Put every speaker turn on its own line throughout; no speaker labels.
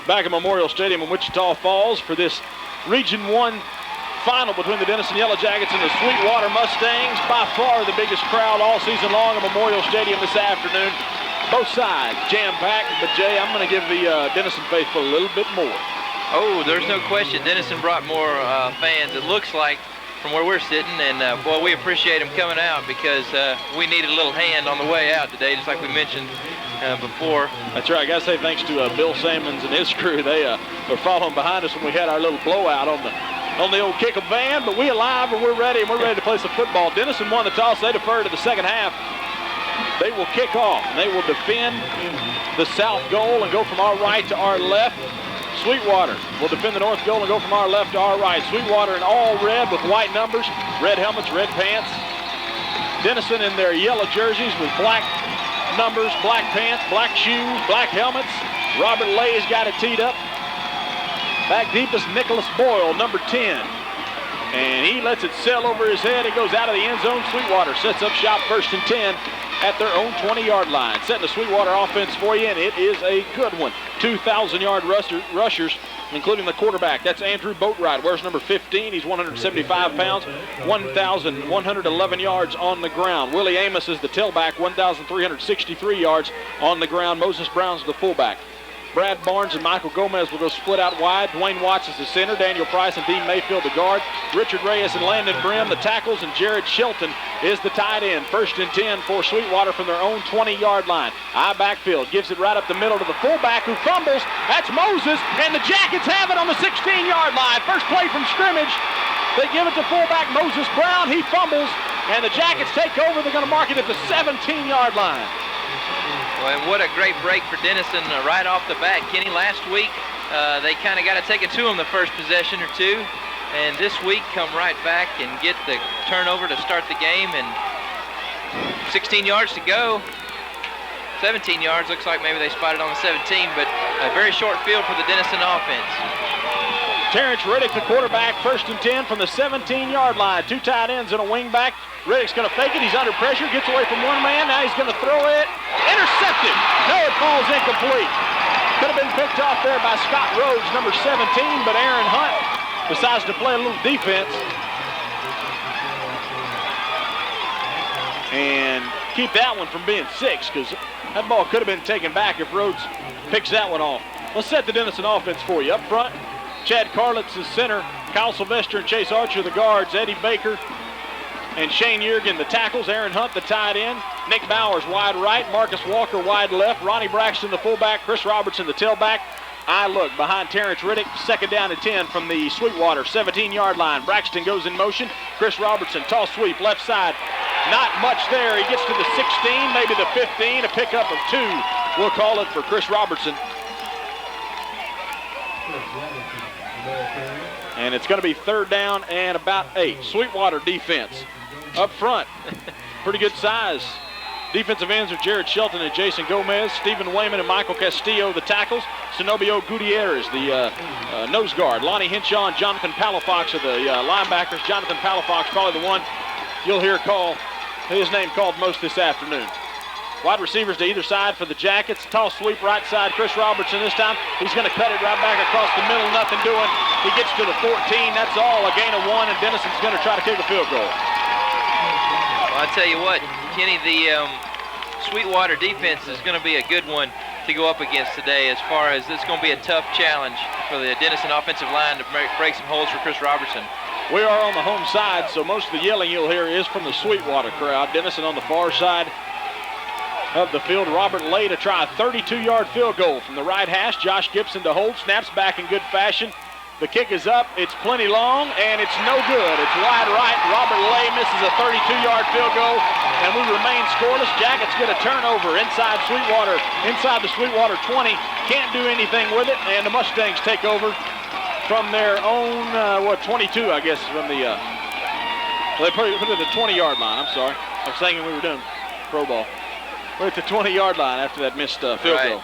back at Memorial Stadium in Wichita Falls for this Region 1 final between the Denison Yellow Jackets and the Sweetwater Mustangs. By far the biggest crowd all season long at Memorial Stadium this afternoon. Both sides jam-packed, but Jay, I'm going to give the Denison faithful a little bit more.
Oh, there's no question. Denison brought more fans, it looks like, from where we're sitting, and boy, we appreciate them coming out because we needed a little hand on the way out today, just like we mentioned before.
That's right. I got to say thanks to Bill Sammons and his crew. They were following behind us when we had our little blowout on the old kick-up van, but we alive and we're ready to play some football. Denison won the toss. They defer to the second half. They will kick off, and they will defend the south goal and go from our right to our left. Sweetwater will defend the north goal and go from our left to our right. Sweetwater in all red with white numbers, red helmets, red pants. Denison in their yellow jerseys with black numbers, black pants, black shoes, black helmets. Robert Lay's got it teed up. Back deep is Nicholas Boyle, number 10. And he lets it sail over his head. It goes out of the end zone. Sweetwater sets up shop, 1st and 10 at their own 20-yard line. Setting the Sweetwater offense for you, and it is a good one. 2,000-yard rushers, including the quarterback. That's Andrew Boatwright, wears number 15. He's 175 pounds, 1,111 yards on the ground. Willie Amos is the tailback, 1,363 yards on the ground. Moses Brown's the fullback. Brad Barnes and Michael Gomez will go split out wide. Dwayne Watts is the center. Daniel Price and Dean Mayfield the guard. Richard Reyes and Landon Brim the tackles, and Jared Shelton is the tight end. 1st and 10 for Sweetwater from their own 20-yard line. High backfield, gives it right up the middle to the fullback who fumbles. That's Moses, and the Jackets have it on the 16-yard line. First play from scrimmage. They give it to fullback Moses Brown. He fumbles, and the Jackets take over. They're going to mark it at the 17-yard line.
Well, and what a great break for Denison right off the bat. Kenny, last week they kind of got to take it to them the first possession or two, and this week come right back and get the turnover to start the game, and 16 yards to go. 17 yards, looks like maybe they spotted on the 17, but a very short field for the Denison offense.
Terrence Riddick, the quarterback, 1st and 10 from the 17-yard line. 2 tight ends and a wingback. Riddick's going to fake it. He's under pressure. Gets away from one man. Now he's going to throw it. Intercepted. No, it falls incomplete. Could have been picked off there by Scott Rhodes, number 17, but Aaron Hunt decides to play a little defense and keep that one from being 6, because that ball could have been taken back if Rhodes picks that one off. Let's set the Denison offense for you. Up front, Chad Carlitz is center. Kyle Sylvester and Chase Archer the guards. Eddie Baker and Shane Yergin the tackles. Aaron Hunt the tight end. Nick Bowers wide right. Marcus Walker wide left. Ronnie Braxton the fullback. Chris Robertson the tailback. I look behind Terrence Riddick. 2nd down and 10 from the Sweetwater 17-yard line. Braxton goes in motion. Chris Robertson toss sweep left side. Not much there. He gets to the 16, maybe the 15. A pickup of 2. We'll call it for Chris Robertson. And it's going to be 3rd down and about 8. Sweetwater defense. Up front, pretty good size. Defensive ends are Jared Shelton and Jason Gomez. Stephen Wayman and Michael Castillo, the tackles. Zenobio Gutierrez, the nose guard. Lonnie Henshaw and Jonathan Palafox are the linebackers. Jonathan Palafox, probably the one you'll hear his name called most this afternoon. Wide receivers to either side for the Jackets. Toss sweep right side. Chris Robertson this time. He's going to cut it right back across the middle. Nothing doing. He gets to the 14. That's all. A gain of 1, and Denison's going to try to kick a field goal.
Well, I tell you what, Kenny, the Sweetwater defense is going to be a good one to go up against today, as far as it's going to be a tough challenge for the Denison offensive line to break some holes for Chris Robertson.
We are on the home side, so most of the yelling you'll hear is from the Sweetwater crowd. Denison on the far side of the field. Robert Lay to try a 32-yard field goal from the right hash. Josh Gibson to hold. Snaps back in good fashion. The kick is up. It's plenty long, and it's no good. It's wide right. Robert Lay misses a 32-yard field goal, and we remain scoreless. Jackets get a turnover inside the Sweetwater 20. Can't do anything with it, and the Mustangs take over from their own, 22, I guess, from the, they put it at the 20-yard line. I'm sorry. I was thinking we were doing pro ball. We're at the 20-yard line after that missed field goal.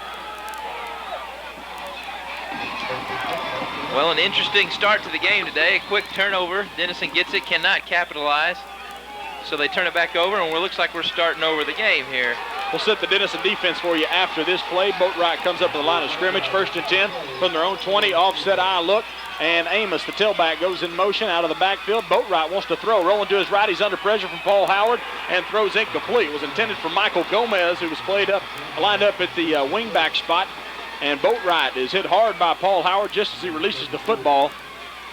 Well, an interesting start to the game today. A quick turnover. Denison gets it, cannot capitalize. So they turn it back over, and it looks like we're starting over the game here.
We'll set the Denison defense for you after this play. Boatwright comes up to the line of scrimmage, 1st and 10 from their own 20, offset eye look. And Amos, the tailback, goes in motion out of the backfield. Boatwright wants to throw. Rolling to his right. He's under pressure from Paul Howard and throws incomplete. It was intended for Michael Gomez, who was lined up at the wingback spot. And Boatwright is hit hard by Paul Howard just as he releases the football.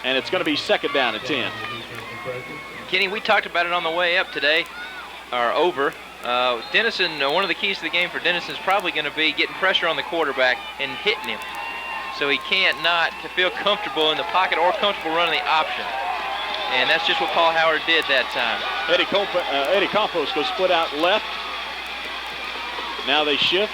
And it's going to be 2nd down and 10.
Kenny, we talked about it on the way up today, or over. Denison, one of the keys to the game for Denison is probably going to be getting pressure on the quarterback and hitting him. So he can't not to feel comfortable in the pocket or comfortable running the option. And that's just what Paul Howard did that time.
Eddie Campos goes split out left. Now they shift.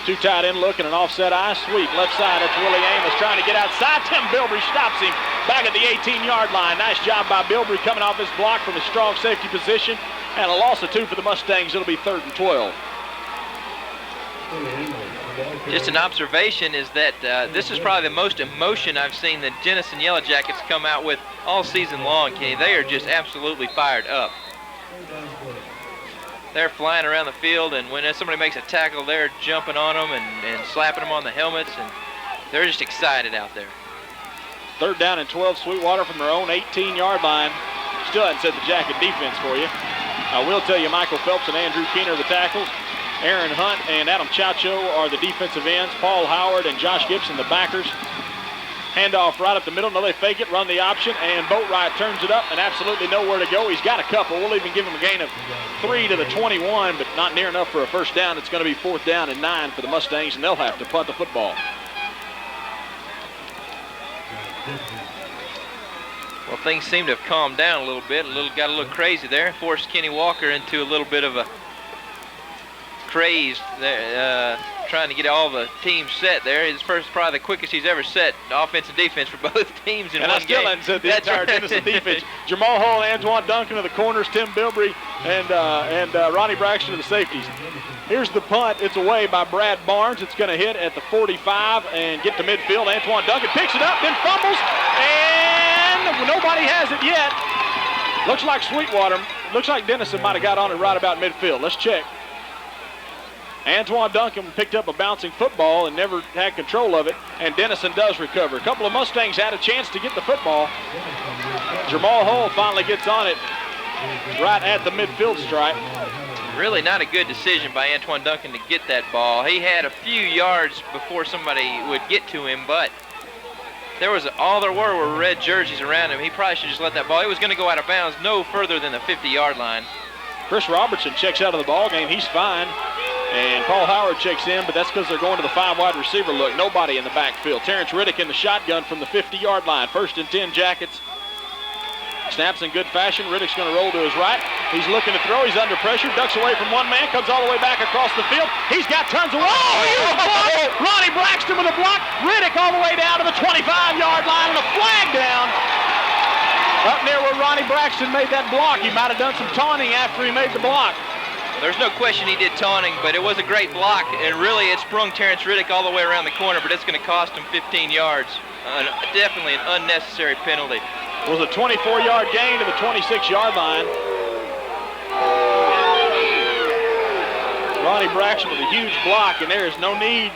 2 tight end look and an offset eye sweep. Left side, that's Willie Amos trying to get outside. Tim Bilbrey stops him back at the 18-yard line. Nice job by Bilbrey coming off his block from a strong safety position. And a loss of 2 for the Mustangs. It'll be 3rd and 12.
Just an observation is that this is probably the most emotion I've seen the Denison Yellow Jackets come out with all season long, Kenny. They are just absolutely fired up. They're flying around the field, and when somebody makes a tackle, they're jumping on them and slapping them on the helmets, and they're just excited out there.
3rd down and 12, Sweetwater from their own 18-yard line. Still hasn't set the Jacket defense for you. I will tell you Michael Phelps and Andrew Keener are the tackles. Aaron Hunt and Adam Chacho are the defensive ends. Paul Howard and Josh Gibson, the backers. Handoff right up the middle. Now they fake it, run the option, and Boatwright turns it up and absolutely nowhere to go. He's got a couple. We'll even give him a gain of 3 to the 21, but not near enough for a 1st down. It's going to be 4th down and 9 for the Mustangs, and they'll have to punt the football.
Well, things seem to have calmed down a little bit. Got a little crazy there. Forced Kenny Walker into a little bit of a craze there, trying to get all the teams set there. His first, probably the quickest he's ever set offense and defense for both teams in one game. And I still
haven't said the entire Denison defense. Jamal Hall, Antoine Duncan of the corners, Tim Bilbrey, and Ronnie Braxton of the safeties. Here's the punt. It's away by Brad Barnes. It's going to hit at the 45 and get to midfield. Antoine Duncan picks it up, then fumbles, and nobody has it yet. Looks like Sweetwater, looks like Denison might have got on it right about midfield. Let's check. Antoine Duncan picked up a bouncing football and never had control of it, and Denison does recover. A couple of Mustangs had a chance to get the football. Jamal Hull finally gets on it right at the midfield stripe.
Really not a good decision by Antoine Duncan to get that ball. He had a few yards before somebody would get to him, but all there were red jerseys around him. He probably should just let that ball. It was going to go out of bounds no further than the 50-yard line.
Chris Robertson checks out of the ball game. He's fine. And Paul Howard checks in, but that's because they're going to the 5 wide receiver look. Nobody in the backfield. Terrence Riddick in the shotgun from the 50-yard line. 1st and 10 Jackets. Snaps in good fashion. Riddick's going to roll to his right. He's looking to throw. He's under pressure. Ducks away from one man. Comes all the way back across the field. He's got tons of... Ronnie Braxton with a block. Riddick all the way down to the 25-yard line and a flag down. Up near where Ronnie Braxton made that block. He might have done some taunting after he made the block.
There's no question he did taunting, but it was a great block, and really it sprung Terrence Riddick all the way around the corner, but it's going to cost him 15 yards. Definitely an unnecessary penalty.
It was a 24-yard gain to the 26-yard line. Ronnie Braxton with a huge block, and there is no need.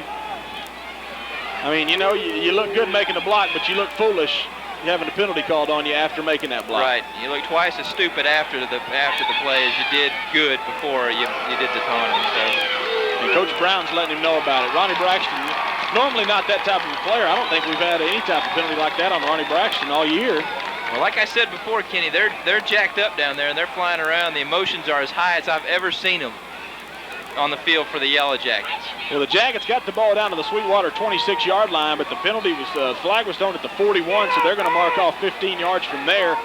I mean, you know, you look good making the block, but you look foolish having a penalty called on you after making that block.
Right. You look twice as stupid after the play as you did good before you did the taunting. So.
And Coach Brown's letting him know about it. Ronnie Braxton, normally not that type of a player. I don't think we've had any type of penalty like that on Ronnie Braxton all year.
Well, like I said before, Kenny, they're jacked up down there and they're flying around. The emotions are as high as I've ever seen them on the field for the Yellow Jackets.
Well, the Jackets got the ball down to the Sweetwater 26-yard line, but the penalty was, flag was thrown at the 41, so they're going to mark off 15 yards from there.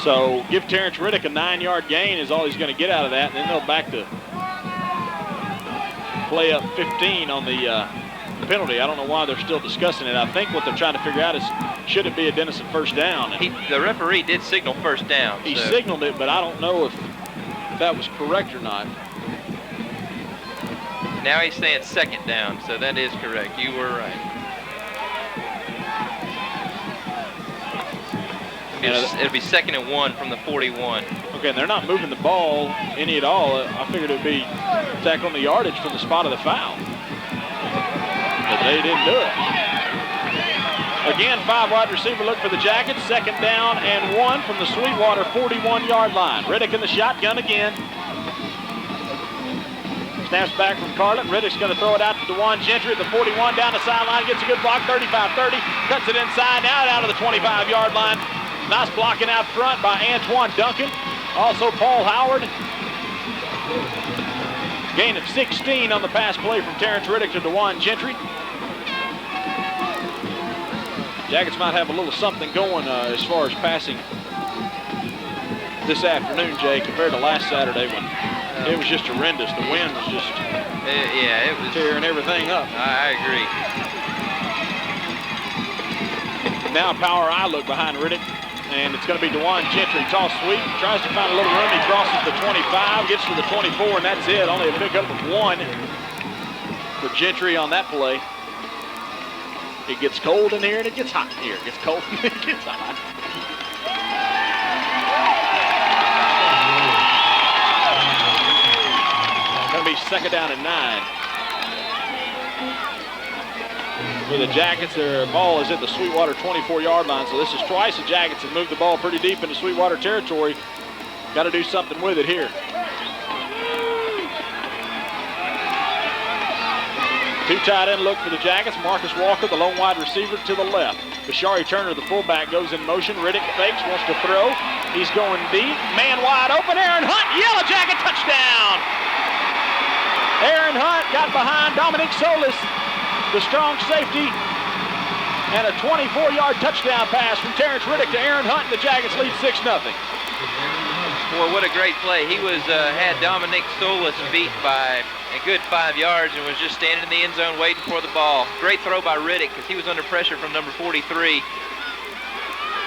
So give Terrence Riddick a 9-yard gain is all he's going to get out of that, and then they'll back to play up 15 on the penalty. I don't know why they're still discussing it. I think what they're trying to figure out is should it be a Denison 1st down?
The referee did signal 1st down.
He signaled it, but I don't know if that was correct or not.
Now he's saying 2nd down, so that is correct. You were right. be it'll be 2nd and 1 from the 41.
Okay, and they're not moving the ball any at all. I figured it'd be tackle on the yardage from the spot of the foul. But they didn't do it. Again, 5 wide receiver look for the Jackets. 2nd down and 1 from the Sweetwater 41-yard line. Riddick in the shotgun again. Snaps back from Carlett. Riddick's going to throw it out to DeJuan Gentry at the 41, down the sideline, gets a good block, 35-30, cuts it inside, out of the 25-yard line. Nice blocking out front by Antoine Duncan. Also Paul Howard. Gain of 16 on the pass play from Terrence Riddick to DeJuan Gentry. Jackets might have a little something going as far as passing this afternoon, Jay, compared to last Saturday when it was just horrendous. The wind was just
it was
tearing everything up.
I agree.
Now power eye look behind Riddick, and it's going to be DeJuan Gentry. Toss sweep, tries to find a little room. He crosses the 25, gets to the 24, and that's it. Only a pickup of 1 for Gentry on that play. It gets cold in here and it gets hot in here. It gets cold and it gets hot. Going to be 2nd down and 9. For the Jackets, their ball is at the Sweetwater 24-yard line, so this is twice the Jackets have moved the ball pretty deep into Sweetwater territory. Got to do something with it here. 2 tight end look for the Jackets. Marcus Walker, the lone wide receiver, to the left. Bashari Turner, the fullback, goes in motion. Riddick fakes, wants to throw. He's going deep. Man wide open. Aaron Hunt, Yellow Jacket touchdown. Aaron Hunt got behind Dominic Solis, the strong safety, and a 24-yard touchdown pass from Terrence Riddick to Aaron Hunt, and the Jackets lead 6-0.
Boy, what a great play. He was had Dominic Solis beat by a good 5 yards and was just standing in the end zone waiting for the ball. Great throw by Riddick because he was under pressure from number 43,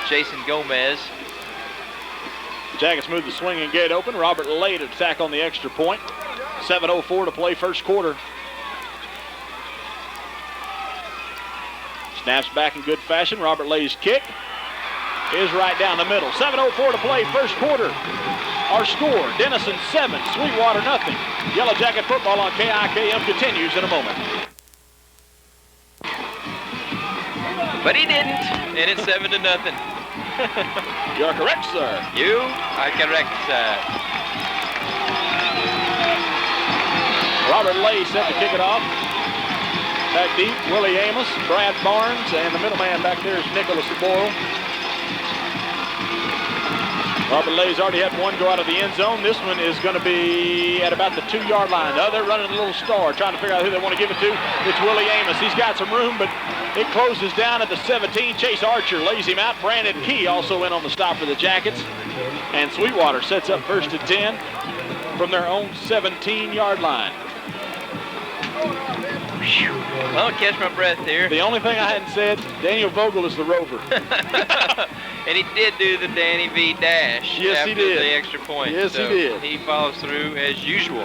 Jason Gomez.
The Jackets move the swinging gate open. Robert Lay to tack on the extra point. 7:04 to play first quarter. Snaps back in good fashion. Robert Lay's kick is right down the middle. 7:04 to play first quarter. Our score, Denison 7, Sweetwater nothing. Yellow Jacket football on KIKM continues in a moment.
But he didn't, and it's 7-0.
You're correct, sir.
You are correct, sir.
Robert Lay set to kick it off. Back deep, Willie Amos, Brad Barnes, and the middleman back there is Nicholas Boyle. Robert Lay's already had 1 go out of the end zone. This one is going to be at about the 2-yard line. Now they're running a little star, trying to figure out who they want to give it to. It's Willie Amos. He's got some room, but it closes down at the 17. Chase Archer lays him out. Brandon Key also in on the stop for the Jackets. And Sweetwater sets up 1st and 10 from their own 17-yard line.
Well, catch my breath here.
The only thing I hadn't said, Daniel Vogel is the rover.
And he did do the Danny V dash after the extra point.
Yes, so he did.
He follows through as usual.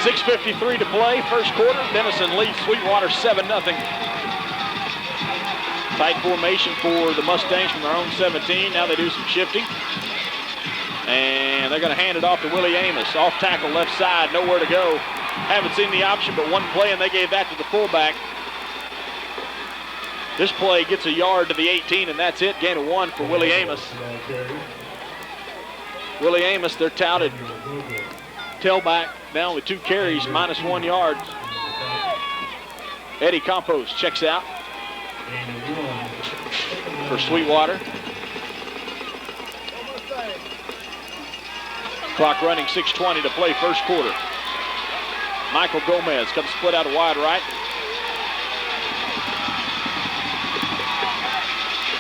6:53 to play, first quarter. Denison leads Sweetwater 7-0. Tight formation for the Mustangs from their own 17. Now they do some shifting. And they're going to hand it off to Willie Amos. Off tackle left side, nowhere to go. Haven't seen the option but 1 play, and they gave that to the fullback. This play gets a yard to the 18, and that's it. Gain of 1 for Willie Amos. Willie Amos, their touted tailback, down with 2 carries, -1 yards. Eddie Campos checks out for Sweetwater. Clock running, 6:20 to play first quarter. Michael Gomez comes split out wide right.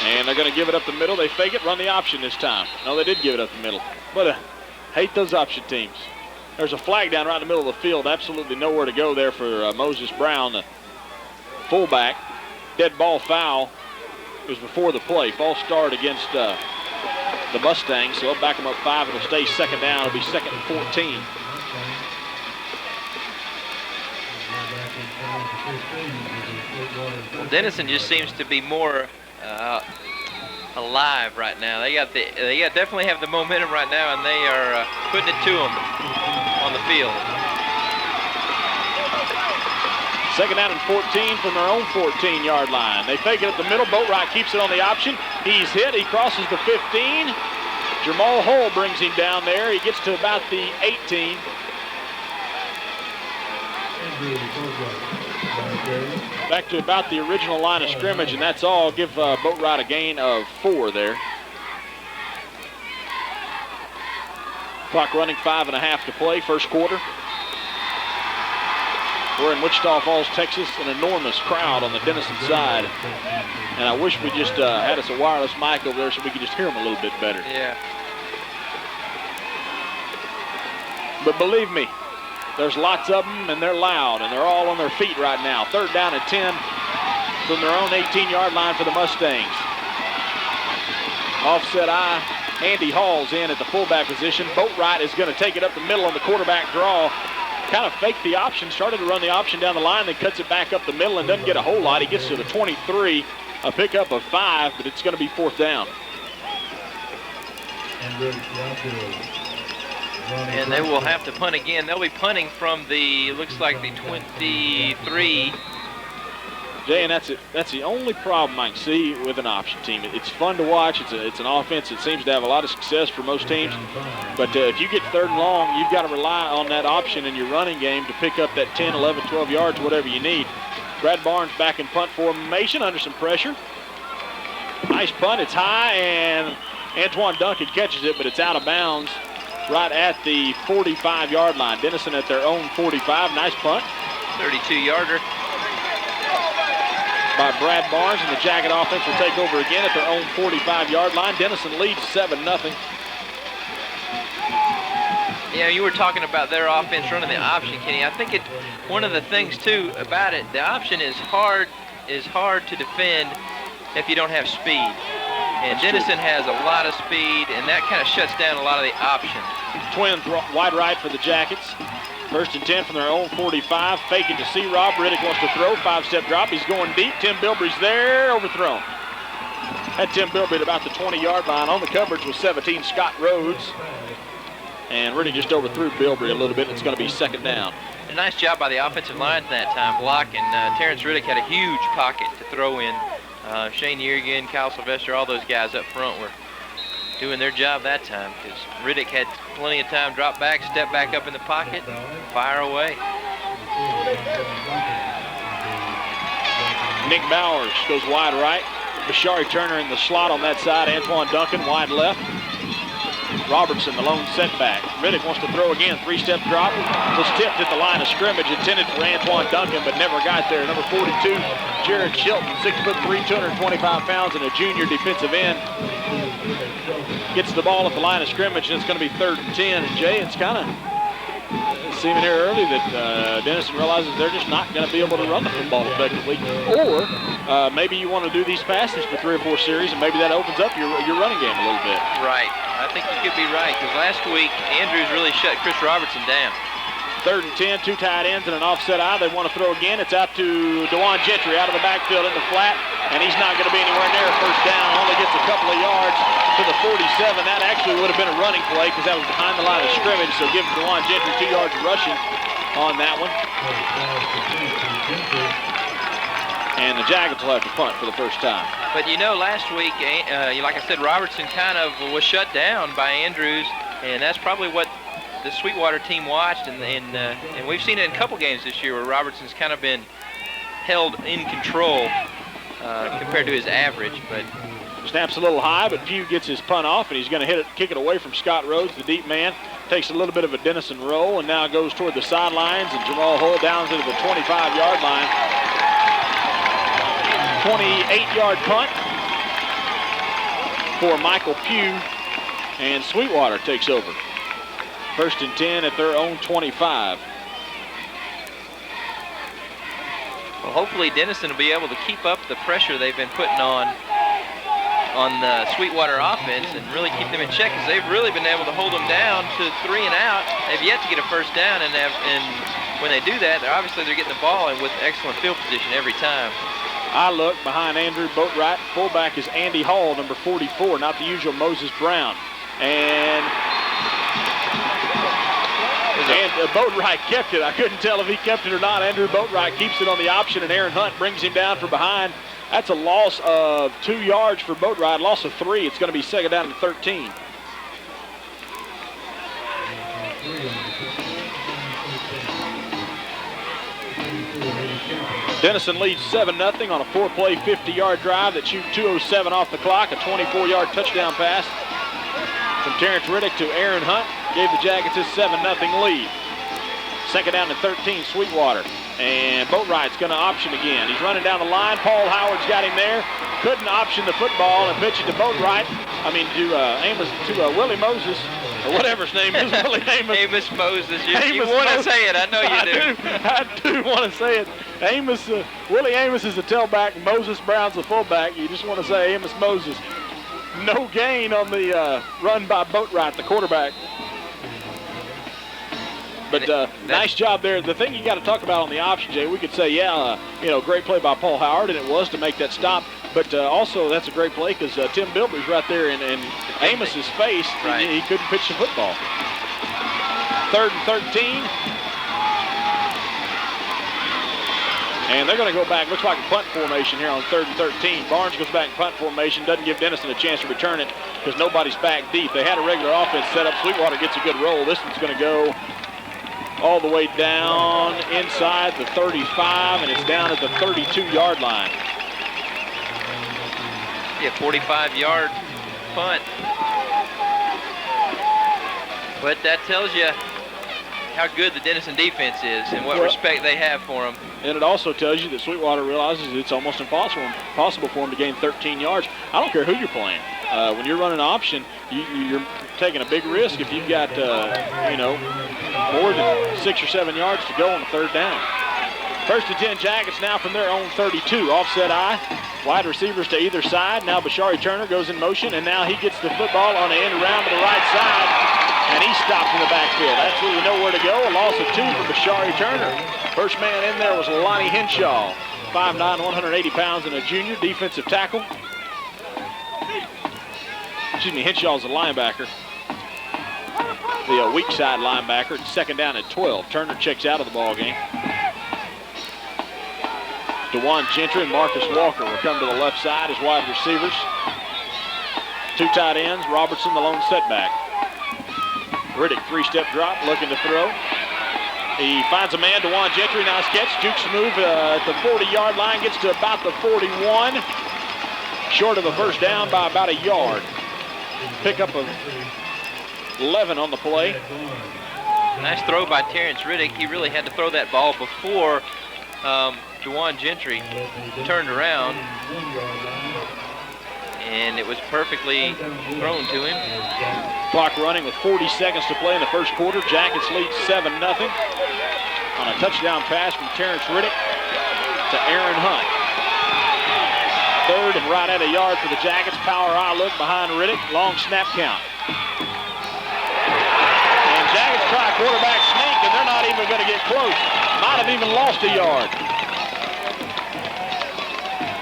And they're going to give it up the middle. They fake it, run the option this time. No, they did give it up the middle. But hate those option teams. There's a flag down right in the middle of the field. Absolutely nowhere to go there for Moses Brown, the fullback. Dead ball foul. It was before the play. False start against the Mustangs. So they'll back them up 5. It'll stay 2nd down. It'll be 2nd and 14.
Well, Denison just seems to be more alive right now. They definitely have the momentum right now, and they are putting it to them on the field.
Second down and 14 from their own 14-yard line. They fake it up the middle. Boatwright keeps it on the option. He's hit. He crosses the 15. Jamal Hull brings him down there. He gets to about the 18. Back to about the original line of scrimmage, and that's all. Give Boatwright a gain of 4 there. Clock running, 5.5 to play, first quarter. We're in Wichita Falls, Texas, an enormous crowd on the Denison side. And I wish we just had us a wireless mic over there so we could just hear them a little bit better.
Yeah.
But believe me, there's lots of them, and they're loud, and they're all on their feet right now. Third down and 10 from their own 18-yard line for the Mustangs. Offset eye, Andy Hall's in at the fullback position. Boatwright is going to take it up the middle on the quarterback draw. Kind of faked the option, started to run the option down the line, then cuts it back up the middle and doesn't get a whole lot. He gets to the 23, a pickup of 5, but it's going to be 4th down.
And they will have to punt again. They'll be punting from the, looks like the 23.
Jay, and that's the only problem I can see with an option team. It's fun to watch. It's an offense that seems to have a lot of success for most teams. But if you get 3rd and long, you've got to rely on that option in your running game to pick up that 10, 11, 12 yards, whatever you need. Brad Barnes back in punt formation under some pressure. Nice punt. It's high, and Antoine Duncan catches it, but it's out of bounds right at the 45-yard line. Denison at their own 45. Nice punt.
32-yarder.
By Brad Barnes, and the Jacket offense will take over again at their own 45-yard line. Denison leads 7-0.
Yeah, you were talking about their offense running the option, Kenny. I think one of the things too about it, the option is hard to defend if you don't have speed. And Denison has a lot of speed, and that kind of shuts down a lot of the options.
Twins wide right for the Jackets. 1st and 10 from their own 45. Fake it to C-Rob. Riddick wants to throw. 5-step drop. He's going deep. Tim Bilbrey's there. Overthrown. Had Tim Bilbrey at about the 20-yard line. On the coverage was 17, Scott Rhodes. And Riddick just overthrew Bilbrey a little bit. It's going to be 2nd down.
A nice job by the offensive line that time, blocking. Terrence Riddick had a huge pocket to throw in. Shane Yergin, Kyle Sylvester, all those guys up front were doing their job that time because Riddick had plenty of time, drop back, step back up in the pocket, fire away.
Nick Bowers goes wide right. Bashari Turner in the slot on that side. Antoine Duncan wide left. Robertson, the lone setback. Riddick wants to throw again. 3-step drop. Was tipped at the line of scrimmage, intended for Antoine Duncan, but never got there. Number 42, Jared Chilton, 6'3", 225 pounds, and a junior defensive end. Gets the ball at the line of scrimmage, and it's going to be 3rd and 10. And Jay, it's kind of seeming here early that Denison realizes they're just not going to be able to run the football effectively. Or maybe you want to do these passes for 3 or 4 series, and maybe that opens up your running game a little bit.
Right. I think you could be right, because last week, Andrews really shut Chris Robertson down.
3rd and 10, 2 tight ends and an offset eye. They want to throw again. It's out to DeJuan Gentry out of the backfield in the flat, and he's not going to be anywhere near a 1st down. Only gets a couple of yards to the 47. That actually would have been a running play because that was behind the line of scrimmage, so give DeJuan Gentry 2 yards rushing on that one. And the Jackets will have to punt for the first time.
But you know, last week, like I said, Robertson kind of was shut down by Andrews, and that's probably what the Sweetwater team watched, and we've seen it in a couple games this year where Robertson's kind of been held in control compared to his average. But
snaps a little high, but Pugh gets his punt off, and he's going to kick it away from Scott Rhodes, the deep man. Takes a little bit of a Denison roll, and now goes toward the sidelines, and Jamal Hull down to the 25-yard line. 28-yard punt for Michael Pugh, and Sweetwater takes over. 1st and 10 at their own 25.
Well, hopefully Denison will be able to keep up the pressure they've been putting on the Sweetwater offense and really keep them in check, because they've really been able to hold them down to 3 and out. They've yet to get a 1st down, and when they do that, they're getting the ball and with excellent field position every time.
I look behind Andrew Boatwright. Fullback is Andy Hall, number 44, not the usual Moses Brown. And Boatwright kept it. I couldn't tell if he kept it or not. Andrew Boatwright keeps it on the option, and Aaron Hunt brings him down from behind. That's a loss of 2 yards for Boatwright, loss of 3. It's going to be second down and 13. Denison leads 7-0 on a 4-play, 50-yard drive that shoots 2:07 off the clock. A 24-yard touchdown pass from Terrence Riddick to Aaron Hunt gave the Jackets his 7-0 lead. Second down and 13, Sweetwater. And Boatwright's going to option again. He's running down the line. Paul Howard's got him there. Couldn't option the football and pitch it to Boatwright. To Willie Moses, or whatever his name is, Willie Amos.
Amos Moses. You want to say it. I know you do.
I do want to say it. Willie Amos is the tailback. Moses Brown's the fullback. You just want to say Amos Moses. No gain on the run by Boatwright, the quarterback. But nice job there. The thing you got to talk about on the option, Jay, we could say, great play by Paul Howard, and it was to make that stop. But also, that's a great play because Tim Bilbrey's right there in Amos's face.
Right.
He couldn't pitch the football. Third and 13. And they're going to go back. Looks like a punt formation here on 3rd and 13. Barnes goes back in punt formation. Doesn't give Denison a chance to return it because nobody's back deep. They had a regular offense set up. Sweetwater gets a good roll. This one's going to go all the way down inside the 35, and it's down at the 32-yard line.
Yeah, 45-yard punt. But that tells you how good the Denison defense is and what respect they have for them.
And it also tells you that Sweetwater realizes it's almost impossible for him to gain 13 yards. I don't care who you're playing. When you're running an option, you're taking a big risk if you've got, more than 6 or 7 yards to go on the third down. First and 10 Jackets now from their own 32. Offset eye. Wide receivers to either side. Now Bashari Turner goes in motion, and now he gets the football on the end around to the right side, and he's stopped in the backfield. Absolutely nowhere to go. A loss of 2 for Bashari Turner. First man in there was Lonnie Henshaw, 5'9", 180 pounds, and a junior defensive tackle. Henshaw's a linebacker. The weak side linebacker. It's second down at 12. Turner checks out of the ball game. DeJuan Gentry and Marcus Walker will come to the left side as wide receivers. 2 tight ends. Robertson, the lone setback. Riddick, 3-step drop, looking to throw. He finds a man, DeJuan Gentry, nice catch. Jukes move at the 40-yard line, gets to about the 41. Short of a first down by about a yard. Pickup of 11 on the play.
Nice throw by Terrence Riddick. He really had to throw that ball before DeJuan Gentry turned around, and it was perfectly thrown to him.
Clock running with 40 seconds to play in the first quarter. Jackets lead 7-0 on a touchdown pass from Terrence Riddick to Aaron Hunt. Third and right at a yard for the Jackets. Power eye look behind Riddick. Long snap count. And Jackets try a quarterback sneak, and they're not even going to get close. Might have even lost a yard.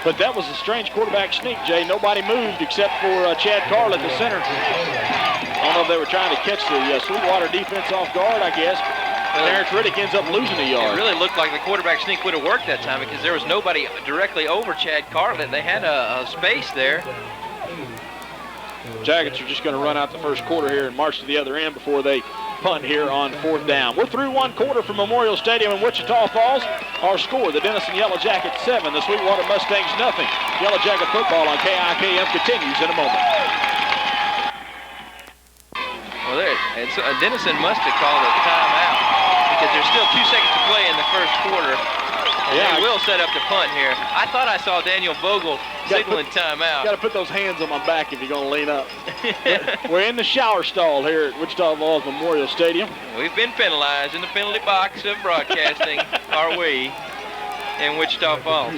But that was a strange quarterback sneak, Jay. Nobody moved except for Chad Carl at the center. I don't know if they were trying to catch the Sweetwater defense off guard, I guess. Terrence Riddick ends up losing a yard.
It really looked like the quarterback sneak would have worked that time because there was nobody directly over Chad Carlett. They had a space there.
Jackets are just going to run out the first quarter here and march to the other end before they punt here on 4th down. We're through one quarter from Memorial Stadium in Wichita Falls. Our score, the Denison Yellow Jackets 7, the Sweetwater Mustangs nothing. Yellow Jacket football on KIKM continues in a moment.
Well, Denison must have called a timeout because there's still 2 seconds to play in the first quarter. Yeah, they will set up the punt here. I thought I saw Daniel Vogel signaling timeout.
Got to put those hands on my back if you're going to lean up. We're in the shower stall here at Wichita Falls Memorial Stadium.
We've been penalized in the penalty box of broadcasting, are we, in Wichita Falls.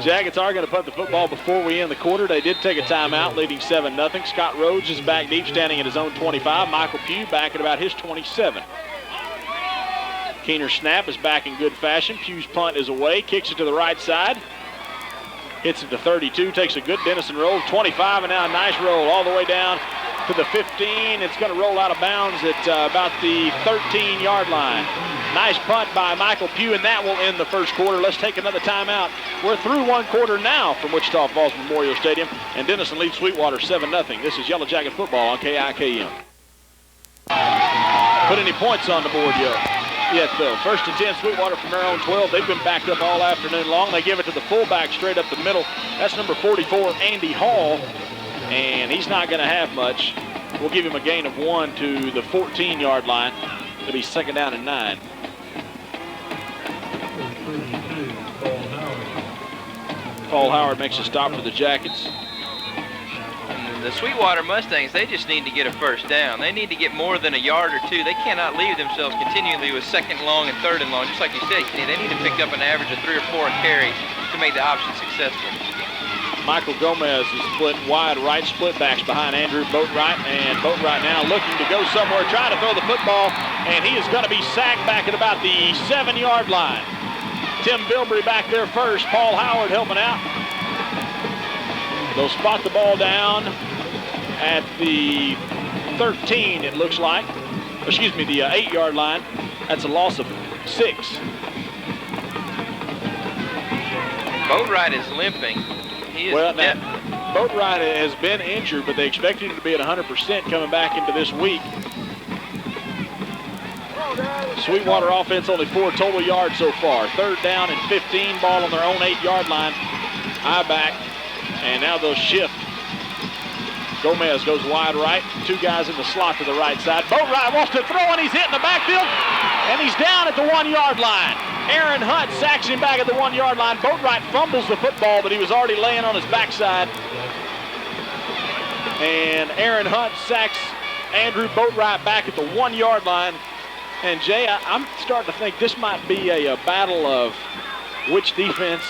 Jackets are going to punt the football before we end the quarter. They did take a timeout, leading 7-0. Scott Rhodes is back deep, standing at his own 25. Michael Pugh back at about his 27. Keener's snap is back in good fashion. Pugh's punt is away, kicks it to the right side. hits it to 32, takes a good Denison roll, 25, and now a nice roll all the way down to the 15. It's going to roll out of bounds at about the 13-yard line. Nice punt by Michael Pugh, and that will end the first quarter. Let's take another timeout. We're through one quarter now from Wichita Falls Memorial Stadium, and Denison leads Sweetwater 7-0. This is Yellow Jacket football on KIKM. Put any points on the board yet, though. First and 10, Sweetwater from their own 12. They've been backed up all afternoon long. They give it to the fullback straight up the middle. That's number 44, Andy Hall, and he's not going to have much. We'll give him a gain of 1 to the 14-yard line. It'll be second down and 9. Paul Howard makes a stop for the Jackets.
The Sweetwater Mustangs, they just need to get a first down. They need to get more than a yard or two. They cannot leave themselves continually with second and long and third and long. Just like you said, Kenny, they need to pick up an average of 3 or 4 carries to make the option successful.
Michael Gomez is split wide right, split backs behind Andrew Boatwright, and Boatwright now looking to go somewhere, trying to throw the football, and he is going to be sacked back at about the 7-yard line. Tim Bilbrey back there first, Paul Howard helping out. They'll spot the ball down at the 13, it looks like. Excuse me, the 8-yard line. That's a loss of 6.
Boatwright is limping. He is
Boatwright has been injured, but they expect him to be at 100% coming back into this week. Sweetwater offense only 4 total yards so far. Third down and 15, ball on their own 8-yard line. High back, and now they'll shift. Gomez goes wide right, 2 guys in the slot to the right side. Boatwright wants to throw, and he's hit in the backfield, and he's down at the 1-yard line. Aaron Hunt sacks him back at the 1-yard line. Boatwright fumbles the football, but he was already laying on his backside. And Aaron Hunt sacks Andrew Boatwright back at the 1-yard line. And Jay, I'm starting to think this might be a battle of which defense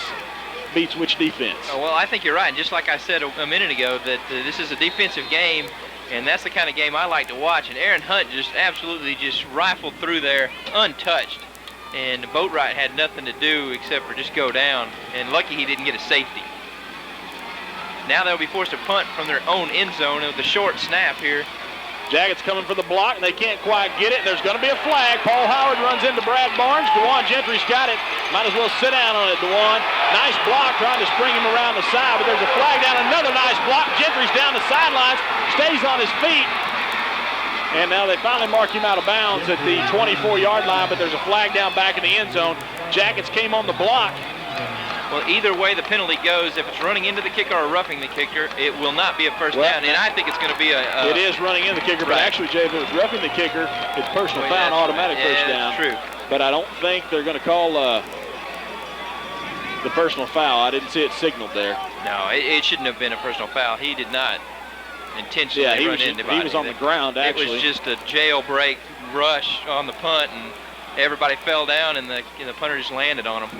beats which defense.
Oh, well, I think you're right. And just like I said a minute ago, that this is a defensive game, and that's the kind of game I like to watch. And Aaron Hunt just absolutely just rifled through there untouched. And Boatwright had nothing to do except for just go down. And lucky he didn't get a safety. Now they'll be forced to punt from their own end zone with the short snap here.
Jackets coming for the block, and they can't quite get it. There's going to be a flag. Paul Howard runs into Brad Barnes. DeJuan Gentry's got it. Might as well sit down on it, DeJuan. Nice block, trying to spring him around the side, but there's a flag down. Another nice block. Gentry's down the sidelines, stays on his feet. And now they finally mark him out of bounds at the 24-yard line, but there's a flag down back in the end zone. Jackets came on the block.
Well, either way the penalty goes, if it's running into the kicker or roughing the kicker, it will not be a first down, and I think it's going to be a...
It is running in the kicker, but actually, Jay, if it was roughing the kicker, it's personal foul, automatic first down.
True.
But I don't think they're going to call the personal foul. I didn't see it signaled there.
No, it shouldn't have been a personal foul. He did not intentionally run into anybody.
He was on the ground, actually.
It was just a jailbreak rush on the punt, and everybody fell down, and the punter just landed on him.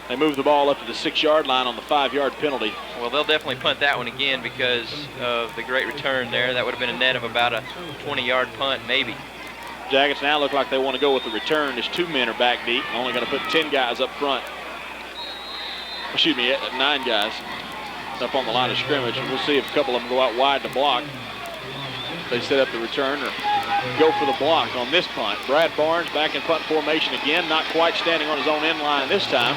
They moved the ball up to the 6-yard line on the 5-yard penalty.
Well, they'll definitely punt that one again because of the great return there. That would have been a net of about a 20-yard punt, maybe.
Jackets now look like they want to go with the return as 2 men are back deep. Only going to put 10 guys up front. Excuse me, 9 guys up on the line of scrimmage. And we'll see if a couple of them go out wide to block. They set up the return or go for the block on this punt. Brad Barnes back in punt formation again, not quite standing on his own end line this time.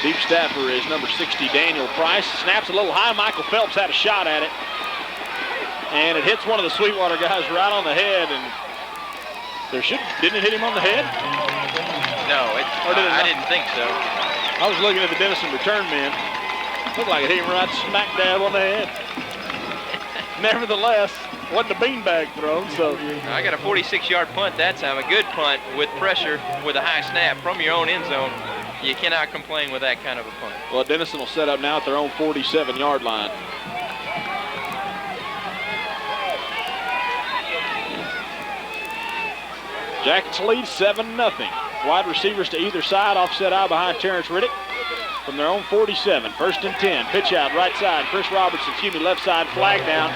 Deep staffer is number 60, Daniel Price. Snaps a little high. Michael Phelps had a shot at it. And it hits one of the Sweetwater guys right on the head. And didn't it hit him on the head?
No, I didn't think so.
I was looking at the Denison return men. Looked like it hit him right smack dab on the head. Nevertheless, wasn't a beanbag thrown, so.
I got a 46-yard punt that time, a good punt with pressure with a high snap from your own end zone. You cannot complain with that kind of a punt.
Well, Denison will set up now at their own 47-yard line. Jackets lead 7-0. Wide receivers to either side, offset eye behind Terrence Riddick from their own 47. First and 10, pitch out right side. Chris Robertson, left side, flag down.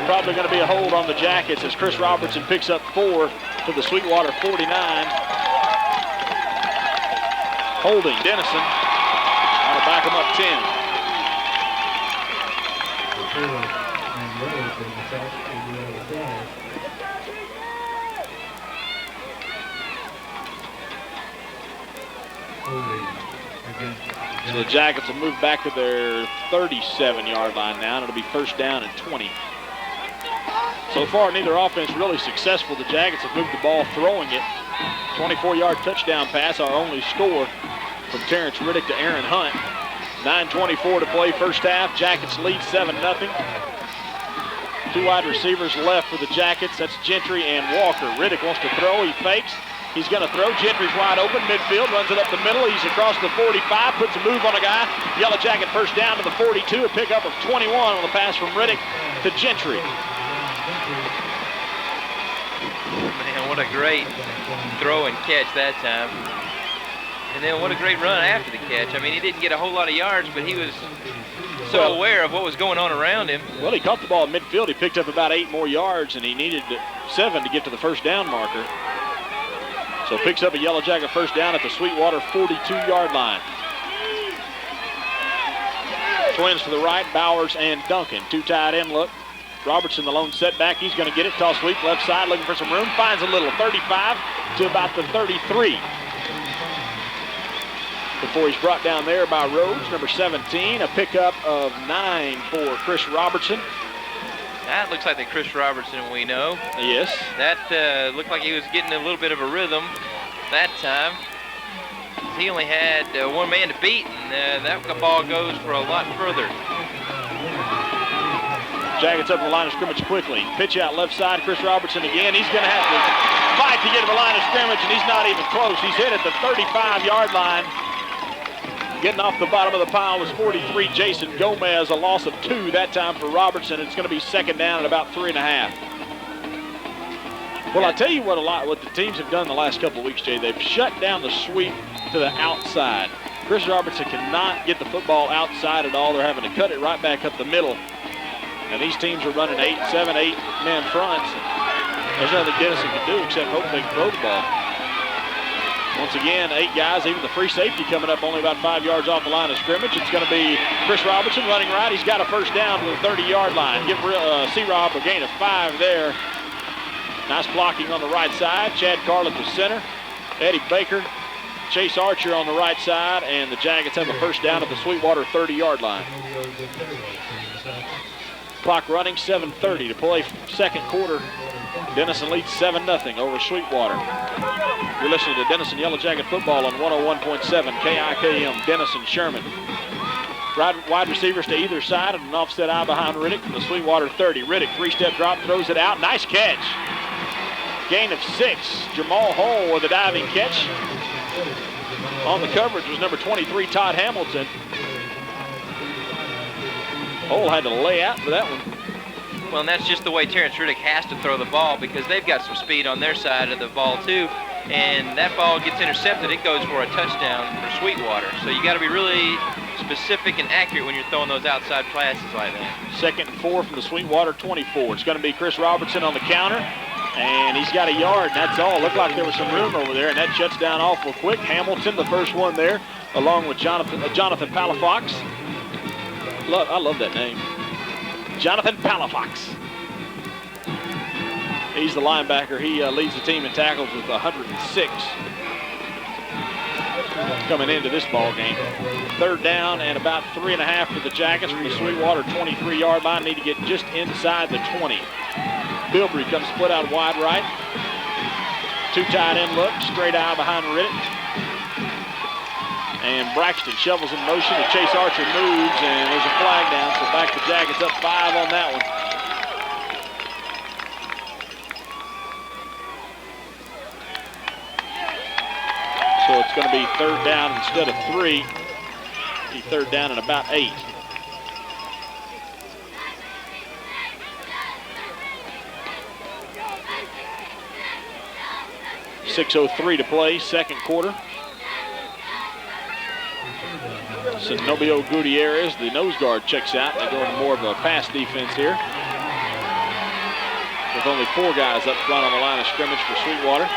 Probably going to be a hold on the Jackets as Chris Robertson picks up 4 to the Sweetwater 49. Holding Denison That'll back them up 10. So the Jackets will move back to their 37-yard line now, and it'll be first down and 20. So far, neither offense really successful. The Jackets have moved the ball throwing it. 24-yard touchdown pass, our only score from Terrence Riddick to Aaron Hunt. 9:24 to play first half. Jackets lead 7-0. Two wide receivers left for the Jackets. That's Gentry and Walker. Riddick wants to throw. He fakes. He's going to throw. Gentry's wide open. Midfield. Runs it up the middle. He's across the 45. Puts a move on a guy. Yellow Jacket first down to the 42. A pickup of 21 on the pass from Riddick to Gentry.
Man, what a great throw and catch that time. And then what a great run after the catch. I mean, he didn't get a whole lot of yards, but he was so aware of what was going on around him.
Well, he caught the ball in midfield. He picked up about 8 more yards, and he needed 7 to get to the first down marker. So picks up a Yellow Jacket first down at the Sweetwater 42-yard line. Twins to the right, Bowers and Duncan. Two tight end look. Robertson, the lone setback. He's going to get it. Toss sweep left side, looking for some room. Finds a little. 35 to about the 33. Before he's brought down there by Rhodes, number 17. A pickup of 9 for Chris Robertson.
That looks like the Chris Robertson we know.
Yes.
That looked like he was getting a little bit of a rhythm that time. He only had one man to beat, and that ball goes for a lot further.
Jackets up the line of scrimmage quickly. Pitch out left side, Chris Robertson again. He's going to have to fight to get to the line of scrimmage, and he's not even close. He's hit at the 35-yard line. Getting off the bottom of the pile was 43, Jason Gomez, a loss of 2 that time for Robertson. It's going to be second down at about 3.5. Well, I'll tell you what the teams have done the last couple of weeks, Jay. They've shut down the sweep to the outside. Chris Robertson cannot get the football outside at all. They're having to cut it right back up the middle. And these teams are running 7, 8 man fronts. There's nothing Denison can do except hope they can throw the ball. Once again, 8 guys, even the free safety coming up only about 5 yards off the line of scrimmage. It's going to be Chris Robertson running right. He's got a first down to the 30-yard line. Give C-Rob a gain of 5 there. Nice blocking on the right side. Chad Carlett to center. Eddie Baker, Chase Archer on the right side, and the Jackets have a first down at the Sweetwater 30-yard line. Clock running, 7:30 to play second quarter. Denison leads 7-0 over Sweetwater. You're listening to Denison Yellow Jacket football on 101.7 KIKM, Denison Sherman. Wide receivers to either side and an offset eye behind Riddick from the Sweetwater 30. Riddick, 3-step drop, throws it out. Nice catch. Gain of 6. Jamal Hall with a diving catch. On the coverage was number 23, Todd Hamilton. Hall had to lay out for that one.
Well, and that's just the way Terrence Riddick has to throw the ball because they've got some speed on their side of the ball too. And that ball gets intercepted, it goes for a touchdown for Sweetwater. So you got to be really specific and accurate when you're throwing those outside passes like that. 2nd and 4 from the Sweetwater 24. It's going to be Chris Robertson on the counter. And he's got a yard, and that's all. Looked like there was some room over there, and that shuts down awful quick. Hamilton, the first one there, along with Jonathan Palafox. I love that name. Jonathan Palafox. He's the linebacker. He leads the team in tackles with 106 coming into this ball game. Third down and about 3.5 for the Jackets from the Sweetwater 23-yard line. Need to get just inside the 20. Bilbrey comes split out wide right. 2 tight end look, straight eye behind Riddick. And Braxton shovels in motion. The Chase Archer moves, and there's a flag down. So back to Jackets up 5 on that one. So it's going to be third down instead of 3. Be third down and about 8. .6:03 to play, second quarter. Zenobio Gutierrez, the nose guard, checks out. They go into more of a pass defense here. With only 4 guys up front on the line of scrimmage for Sweetwater.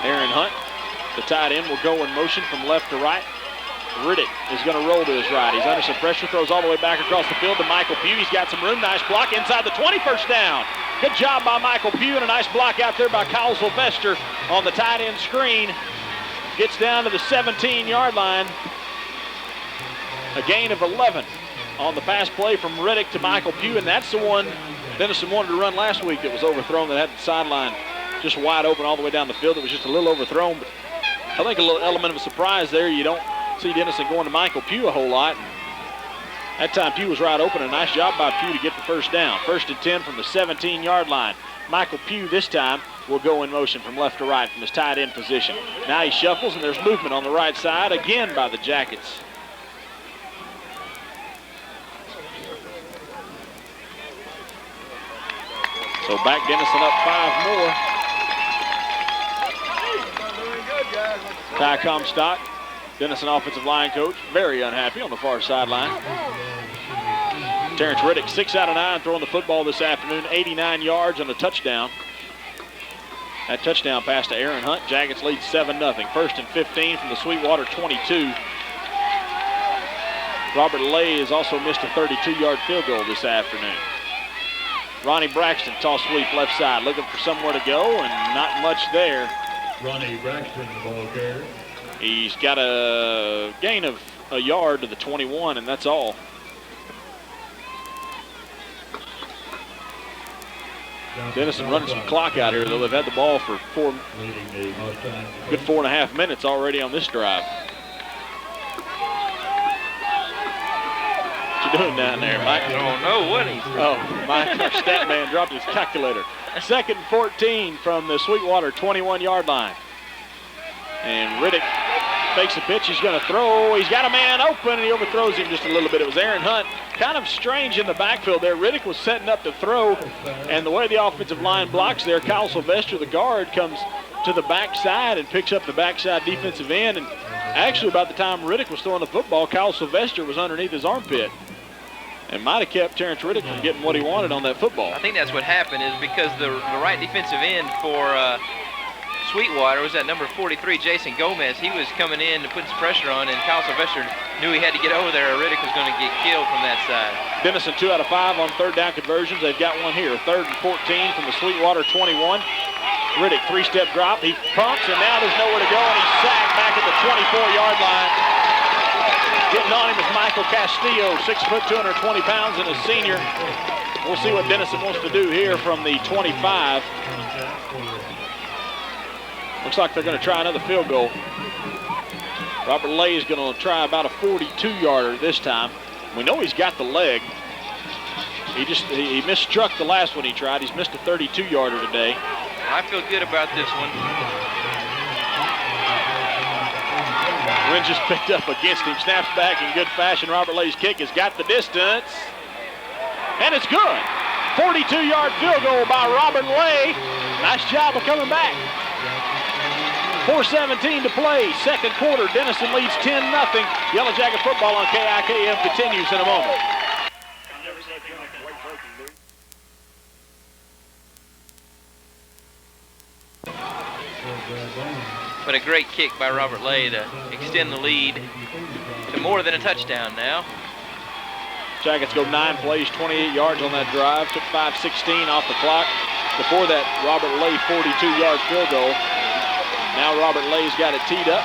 Aaron Hunt, the tight end, will go in motion from left to right.
Riddick is going to roll to his right. He's under some pressure, throws all the way back across the field to Michael Pugh. He's got some room. Nice block inside the 20, first down. Good job by Michael Pugh, and a nice block out there by Kyle Sylvester on the tight end screen. Gets down to the 17-yard line. A gain of 11 on the pass play from Riddick to Michael Pugh, and that's the one Denison wanted to run last week that was overthrown, that had the sideline just wide open all the way down the field. It was just a little overthrown, but I think a little element of a surprise there. You don't see Denison going to Michael Pugh a whole lot. That time Pugh was right open. A nice job by Pugh to get the first down. 1st and 10 from the 17-yard line. Michael Pugh this time will go in motion from left to right from his tight end position. Now he shuffles, and there's movement on the right side again by the Jackets. So back Denison up 5 more. Ty Comstock, Denison offensive line coach, very unhappy on the far sideline. Terrence Riddick, 6 out of 9 throwing the football this afternoon, 89 yards and a touchdown. That touchdown pass to Aaron Hunt. Jackets lead 7-0. 1st and 15 from the Sweetwater 22. Robert Lay has also missed a 32-yard field goal this afternoon. Ronnie Braxton, toss sweep left side, looking for somewhere to go, and not much there.
Ronnie Braxton, the ball carrier.
He's got a gain of a yard to the 21, and that's all. Denison running some clock out here, though. They've had the ball for good 4.5 minutes already on this drive. What you doing down there, Mike?
I don't know what he's doing.
Oh, Mike, our stat man dropped his calculator. 2nd and 14 from the Sweetwater 21-yard line. And Riddick fakes the pitch. He's going to throw. He's got a man open, and he overthrows him just a little bit. It was Aaron Hunt. Kind of strange in the backfield there. Riddick was setting up to throw, and the way the offensive line blocks there, Kyle Sylvester, the guard, comes to the backside and picks up the backside defensive end. And actually, about the time Riddick was throwing the football, Kyle Sylvester was underneath his armpit and might have kept Terrence Riddick from getting what he wanted on that football.
I think that's what happened, is because the right defensive end for Sweetwater was at number 43, Jason Gomez. He was coming in to put some pressure on, and Kyle Sylvester knew he had to get over there, or Riddick was going to get killed from that side.
Denison 2 out of 5 on 3rd down conversions. They've got one here. 3rd and 14 from the Sweetwater 21. Riddick, 3-step drop. He pumps, and now there's nowhere to go, and he's sacked back at the 24-yard line. Getting on him is Michael Castillo, 6 foot, 220 pounds, and a senior. We'll see what Denison wants to do here from the 25. Looks like they're going to try another field goal. Robert Lay is going to try about a 42-yarder this time. We know he's got the leg. He misstruck the last one he tried. He's missed a 32-yarder today.
I feel good about this one.
Wind just picked up against him, snaps back in good fashion. Robert Lay's kick has got the distance, and it's good. 42-yard field goal by Robert Lay. Nice job of coming back. 4:17 to play, 2nd quarter. Denison leads 10-0. Yellow Jacket football on KIKM continues in a moment.
But a great kick by Robert Lay to extend the lead to more than a touchdown now.
Jackets go 9 plays, 28 yards on that drive. Took 5:16 off the clock. Before that, Robert Lay 42-yard field goal. Now Robert Lay's got it teed up.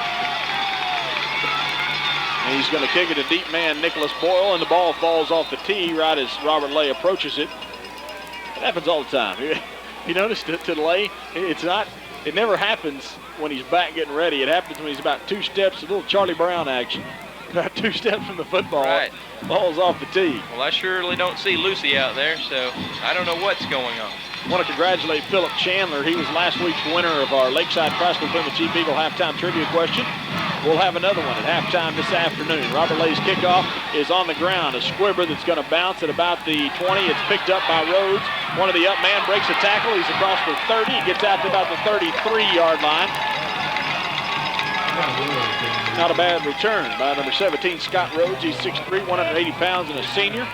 And he's going to kick it to deep man Nicholas Boyle, and the ball falls off the tee right as Robert Lay approaches it. It happens all the time. You noticed it to Lay? It never happens when he's back getting ready. It happens when he's about 2 steps, a little Charlie Brown action. About 2 steps from the football.
Right.
Ball's off the tee.
Well, I surely don't see Lucy out there, so I don't know what's going on.
I want to congratulate Philip Chandler. He was last week's winner of our Lakeside Chrysler Plymouth Chief Eagle halftime trivia question. We'll have another one at halftime this afternoon. Robert Lay's kickoff is on the ground. A squibber that's going to bounce at about the 20. It's picked up by Rhodes. One of the up man breaks a tackle. He's across the 30. He gets out to about the 33-yard line. Not a bad return by number 17, Scott Rhodes. He's 6'3", 180 pounds, and a senior.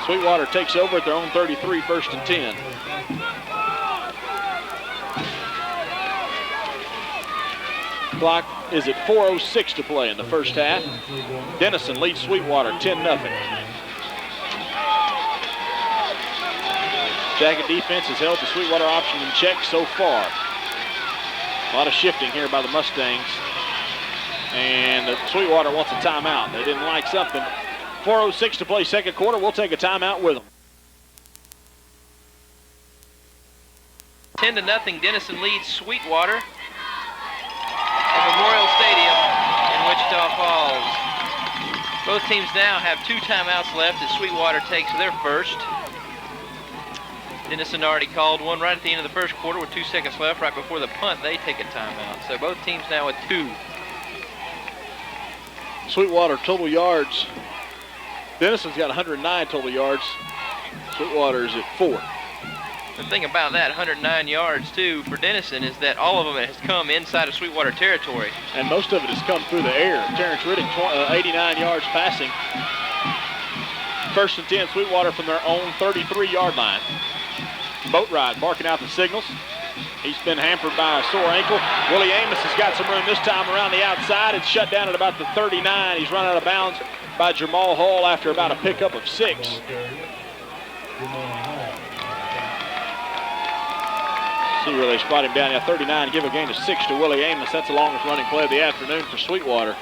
Sweetwater takes over at their own 33, 1st and 10. Clock is at 4:06 to play in the first half. Denison leads Sweetwater 10-0. Jacket defense has held the Sweetwater option in check so far. A lot of shifting here by the Mustangs. And Sweetwater wants a timeout. They didn't like something. 4:06 to play second quarter. We'll take a timeout with them.
10-0, Denison leads Sweetwater at Memorial Stadium in Wichita Falls. Both teams now have 2 timeouts left as Sweetwater takes their first. Denison already called one right at the end of the first quarter with 2 seconds left. Right before the punt, they take a timeout. So both teams now with 2.
Sweetwater total yards. Denison's got 109 total yards. Sweetwater is at 4.
The thing about that 109 yards, too, for Denison is that all of them has come inside of Sweetwater territory.
And most of it has come through the air. Terrence Riddick, 89 yards passing. First and 10, Sweetwater from their own 33-yard line. Boatwright barking out the signals. He's been hampered by a sore ankle. Willie Amos has got some room this time around the outside. It's shut down at about the 39. He's run out of bounds by Jamal Hall after about a pickup of 6. See where they spot him down. 39, give a gain of 6 to Willie Amos. That's the longest running play of the afternoon for Sweetwater.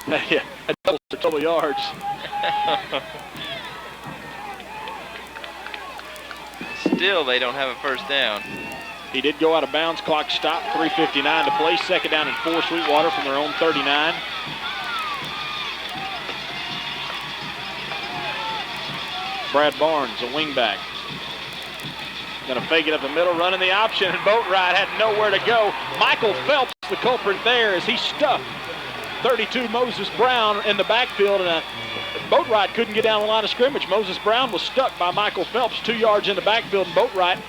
Yeah, that doubles their total yards.
Still, they don't have a first down.
He did go out of bounds. Clock stopped. 3:59 to play. Second down and 4, Sweetwater from their own 39. Brad Barnes, a wingback. Going to fake it up the middle, running the option, and Boatwright had nowhere to go. Michael Phelps, the culprit there, as he stuffed 32 Moses Brown in the backfield, and Boatwright couldn't get down the line of scrimmage. Moses Brown was stuck by Michael Phelps 2 yards in the backfield, and Boatwright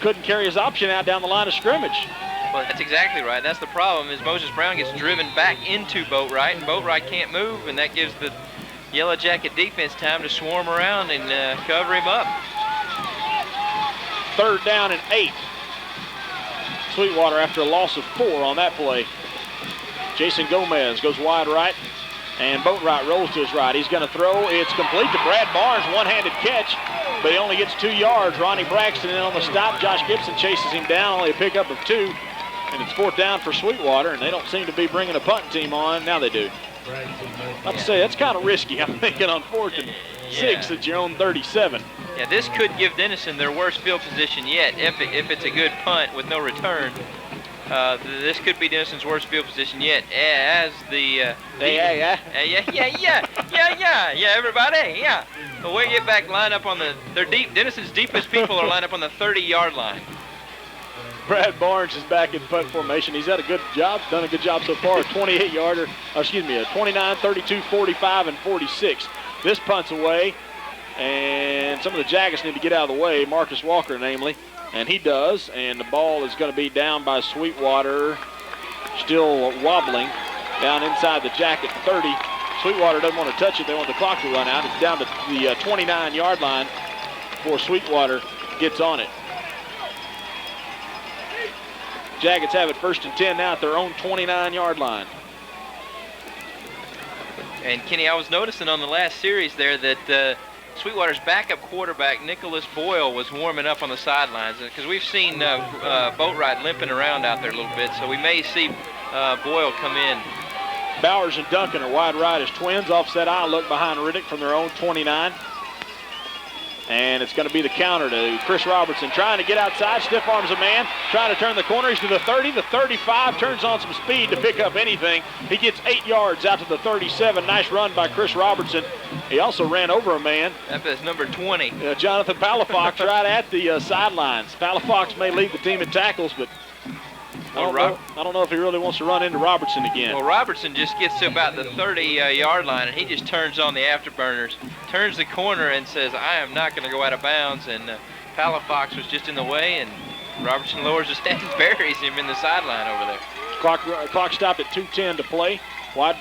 couldn't carry his option out down the line of scrimmage.
Well, that's exactly right. That's the problem, is Moses Brown gets driven back into Boatwright, and Boatwright can't move, and that gives the Yellow Jacket defense time to swarm around and cover him up.
Third down and 8. Sweetwater after a loss of 4 on that play. Jason Gomez goes wide right, and Boatwright rolls to his right. He's going to throw. It's complete to Brad Barnes, one-handed catch, but he only gets 2 yards. Ronnie Braxton in on the stop. Josh Gibson chases him down, only a pickup of 2, and it's 4th down for Sweetwater, and they don't seem to be bringing a punt team on. Now they do. I'd say that's kind of risky. I'm thinking on 4th and 6 at your own 37.
Yeah, this could give Denison their worst field position yet if it's a good punt with no return. This could be Denison's worst field position yet, as the everybody, yeah. The way you get back, line up on Denison's deepest people are lined up on the 30-yard line.
Brad Barnes is back in punt formation. He's had a good job, done a good job so far. A 28-yarder, a 29, 32, 45, and 46. This punt's away, and some of the Jackets need to get out of the way. Marcus Walker, namely. And he does, and the ball is going to be down by Sweetwater, still wobbling down inside the Jacket 30. Sweetwater doesn't want to touch it. They want the clock to run out. It's down to the 29-yard line before Sweetwater gets on it. Jackets have it 1st and 10 now at their own 29-yard line.
And Kenny, I was noticing on the last series there that Sweetwater's backup quarterback, Nicholas Boyle, was warming up on the sidelines, because we've seen Boatwright limping around out there a little bit, so we may see Boyle come in.
Bowers and Duncan are wide right as twins. Offset eye look behind Riddick from their own 29. And it's going to be the counter to Chris Robertson, trying to get outside, stiff arms a man, trying to turn the corner. He's to the 30, the 35, turns on some speed to pick up anything. He gets 8 yards out to the 37. Nice run by Chris Robertson. He also ran over a man.
That's number 20.
Jonathan Palafox right at the sidelines. Palafox may lead the team in tackles, but I don't know if he really wants to run into Robertson again.
Well, Robertson just gets to about the 30-yard line, and he just turns on the afterburners, turns the corner, and says, I am not going to go out of bounds. And Palafox was just in the way, and Robertson lowers his head and buries him in the sideline over there.
Clock stopped at 2:10 to play.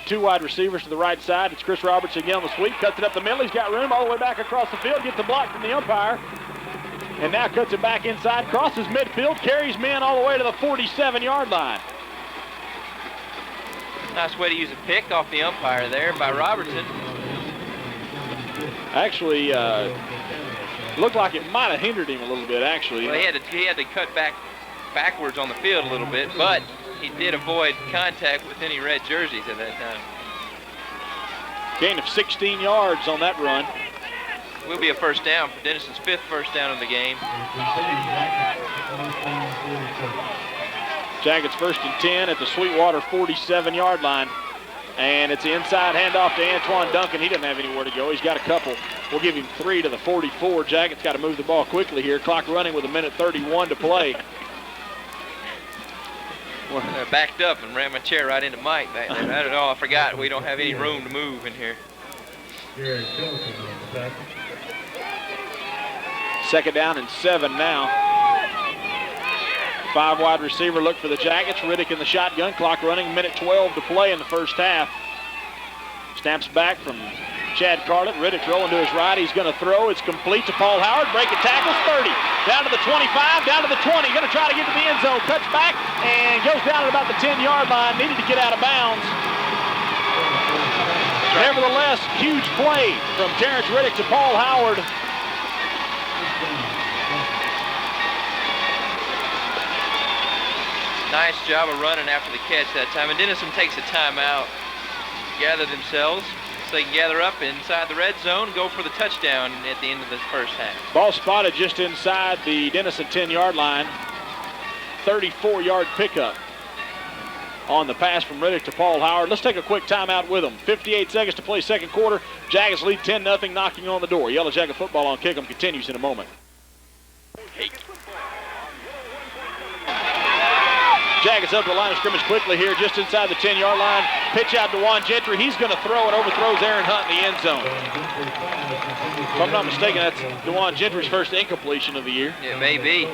Two wide receivers to the right side. It's Chris Robertson again on the sweep. Cuts it up the middle. He's got room all the way back across the field. Gets the block from the umpire. and now cuts it back inside, crosses midfield, carries men all the way to the 47-yard line.
Nice way to use a pick off the umpire there by Robertson.
Actually, looked like it might have hindered him a little bit, actually.
Well, he had to cut backwards on the field a little bit, but he did avoid contact with any red jerseys at that time.
Gain of 16 yards on that run.
Will be a first down for Denison's 5th first down of the game.
Jackets 1st and 10 at the Sweetwater 47-yard line. And it's the inside handoff to Antoine Duncan. He doesn't have anywhere to go. He's got a couple. We'll give him 3 to the 44. Jackets got to move the ball quickly here. Clock running with 1:31 to play.
I backed up and ran my chair right into Mike back there. I don't know. I forgot we don't have any room to move in here.
2nd down and 7 now. 5 wide receiver look for the Jackets. Riddick in the shotgun. Clock running, 1:12 to play in the first half. Snaps back from Chad Carlett. Riddick rolling to his right. He's going to throw. It's complete to Paul Howard. Breaking tackles, 30. Down to the 25, down to the 20. Going to try to get to the end zone. Cuts back and goes down at about the 10-yard line. Needed to get out of bounds. Nevertheless, huge play from Terrence Riddick to Paul Howard.
Nice job of running after the catch that time. And Denison takes a timeout, gather themselves so they can gather up inside the red zone, go for the touchdown at the end of the first half.
Ball spotted just inside the Denison 10-yard line. 34-yard pickup on the pass from Riddick to Paul Howard. Let's take a quick timeout with them. 58 seconds to play second quarter. Jackets lead 10-0, knocking on the door. Yellow Jacket football on Kick 'em continues in a moment. Jackets up the line of scrimmage quickly here, just inside the 10-yard line. Pitch out to Juan Gentry. He's going to throw and overthrows Aaron Hunt in the end zone. If I'm not mistaken, that's DeJuan Gentry's first incompletion of the year.
It may be,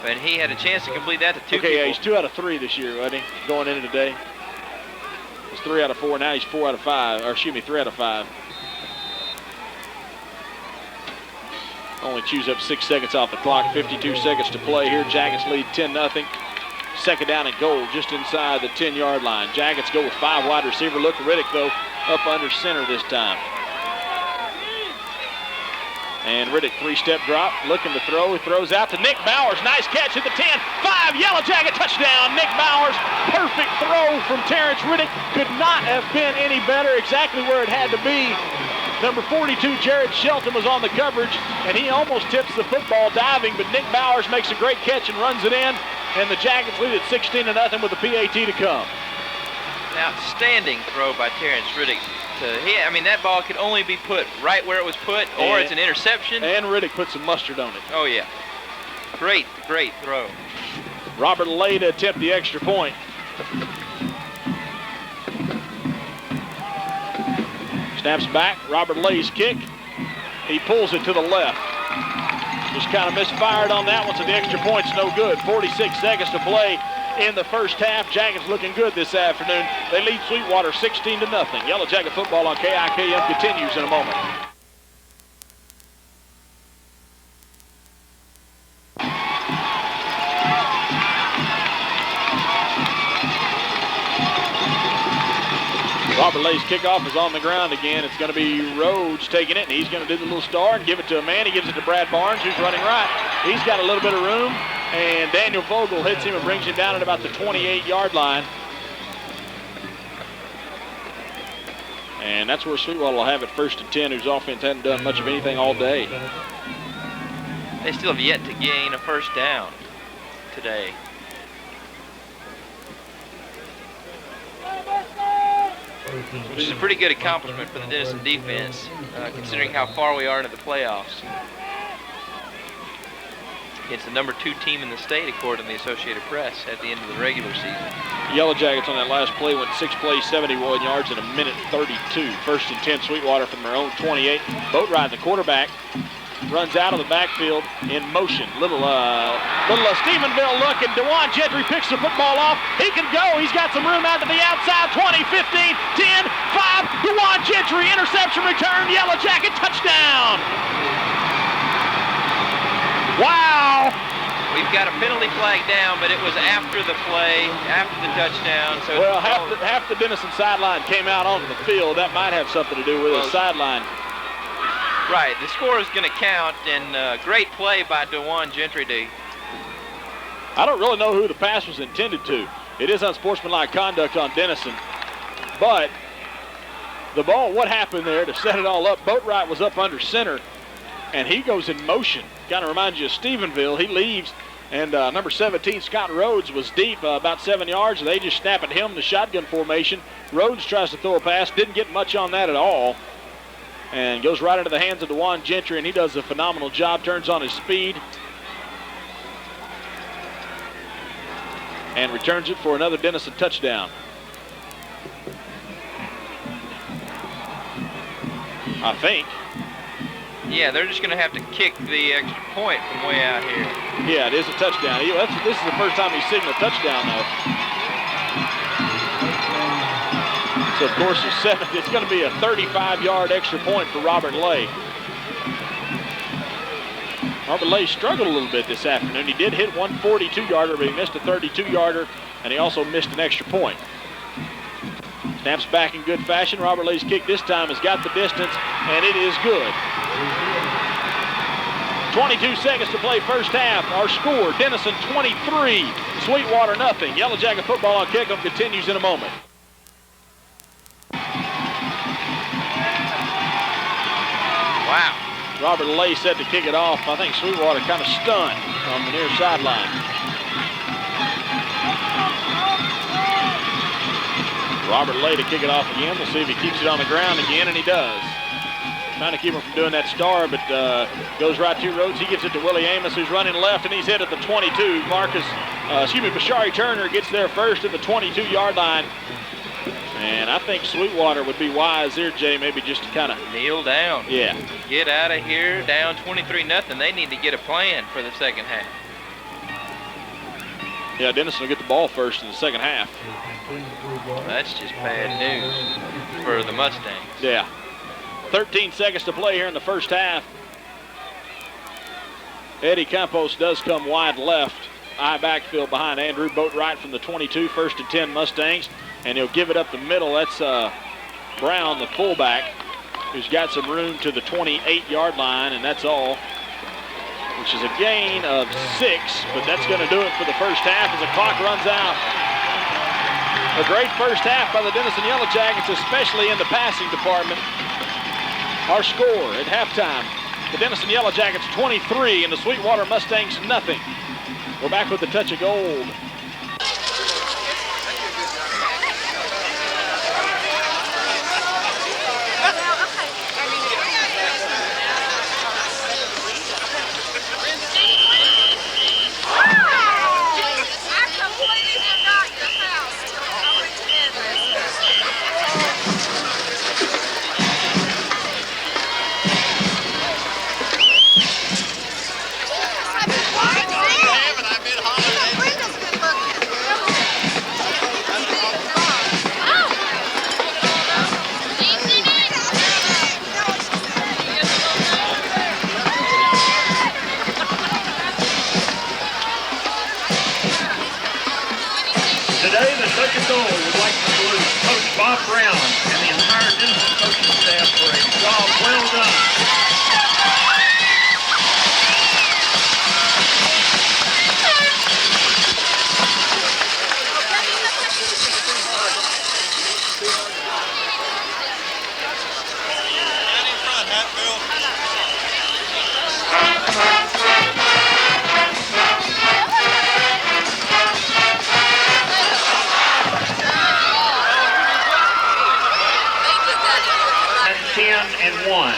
but he had a chance to complete that to 2 people.
Yeah, he's 2 out of 3 this year, wasn't he? Going into today. It's 3 out of 4. Now he's 4 out of 5. Or excuse me, 3 out of 5. Only chews up 6 seconds off the clock. 52 seconds to play here. Jackets lead 10-0. 2nd down and goal just inside the 10-yard line. Jackets go with 5 wide receiver. Look, Riddick, though, up under center this time. And Riddick, 3-step drop, looking to throw. He throws out to Nick Bowers. Nice catch at the 10. 5, Yellow Jacket touchdown. Nick Bowers, perfect throw from Terrence Riddick. Could not have been any better, exactly where it had to be. Number 42, Jared Shelton, was on the coverage, and he almost tips the football diving, but Nick Bowers makes a great catch and runs it in. And the Jackets lead at 16-0 with the PAT to come.
An outstanding throw by Terrence Riddick. I mean, that ball could only be put right where it was put, or it's an interception.
And Riddick put some mustard on it.
Oh, yeah. Great, great throw.
Robert Lay to attempt the extra point. Snaps back. Robert Lay's kick. He pulls it to the left. Just kind of misfired on that one, so the extra point's no good. 46 seconds to play in the first half. Jackets looking good this afternoon. They lead Sweetwater 16-0. Yellow Jacket football on KIKM continues in a moment. Robert Lay's kickoff is on the ground again. It's going to be Rhodes taking it, and he's going to do the little star and give it to a man. He gives it to Brad Barnes, who's running right. He's got a little bit of room, and Daniel Vogel hits him and brings him down at about the 28-yard line. And that's where Sweetwater will have it 1st and 10, whose offense hadn't done much of anything all day.
They still have yet to gain a first down today. Which is a pretty good accomplishment for the Denison defense, considering how far we are into the playoffs. Against the number 2 team in the state, according to the Associated Press, at the end of the regular season.
Yellow Jackets on that last play went 6 plays, 71 yards in 1:32. 1st and 10, Sweetwater from their own 28. Boatright, the quarterback, runs out of the backfield in motion. Little Stephenville look, and DeJuan Gentry picks the football off. He can go. He's got some room out to the outside. 20, 15, 10, 5. DeJuan Gentry, interception return. Yellow Jacket touchdown. Wow!
We've got a penalty flag down, but it was after the play, after the touchdown. So
well, half the Denison sideline came out onto the field. That might have something to do with the sideline.
Right, the score is going to count, and great play by DeJuan Gentry.
I don't really know who the pass was intended to. It is unsportsmanlike conduct on Denison, but the ball, what happened there to set it all up, Boatwright was up under center, and he goes in motion. Kind of reminds you of Stephenville. He leaves, and number 17, Scott Rhodes, was deep about 7 yards. They just snap at him in the shotgun formation. Rhodes tries to throw a pass, didn't get much on that at all, and goes right into the hands of DeJuan Gentry, and he does a phenomenal job, turns on his speed, and returns it for another Denison touchdown. I think.
Yeah, they're just going to have to kick the extra point from way out here.
Yeah, it is a touchdown. This is the first time he's signaled a touchdown, though. So, of course, it's going to be a 35-yard extra point for Robert Lay. Robert Lay struggled a little bit this afternoon. He did hit one 42-yarder, but he missed a 32-yarder, and he also missed an extra point. Snaps back in good fashion. Robert Lay's kick this time has got the distance, and it is good. 22 seconds to play first half. Our score, Denison 23, Sweetwater nothing. Yellow Jacket football on kickoff continues in a moment.
Wow.
Robert Lay set to kick it off. I think Sweetwater kind of stunned on the near sideline. Robert Lay to kick it off again. We'll see if he keeps it on the ground again, and he does. Trying to keep him from doing that star, but goes right to Rhodes. He gives it to Willie Amos, who's running left, and he's hit at the 22. Bashari Turner gets there first at the 22-yard line. And I think Sweetwater would be wise here, Jay, maybe just to kind of
kneel down.
Yeah.
Get out of here, down 23-0. They need to get a plan for the second half.
Yeah, Denison will get the ball first in the second half.
That's just bad news for the Mustangs.
Yeah. 13 seconds to play here in the first half. Eddie Campos does come wide left. Eye backfield behind Andrew Boatwright from the 22, 1st and 10 Mustangs. And he'll give it up the middle. That's Brown, the fullback, who's got some room to the 28-yard line, and that's all, which is a gain of 6, but that's going to do it for the first half as the clock runs out. A great first half by the Denison Yellow Jackets, especially in the passing department. Our score at halftime, the Denison Yellow Jackets 23 and the Sweetwater Mustangs nothing. We're back with the touch of gold.
Brown and the entire Denison coaching staff for a job well done.
Down in front, Hatfield.
10-1.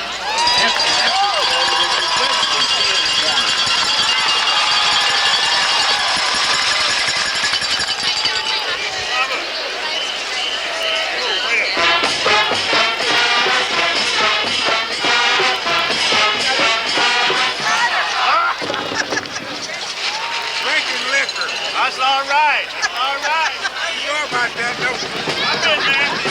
Drinking liquor. That's all right. That's all right. You know about that, don't you? I've been nasty.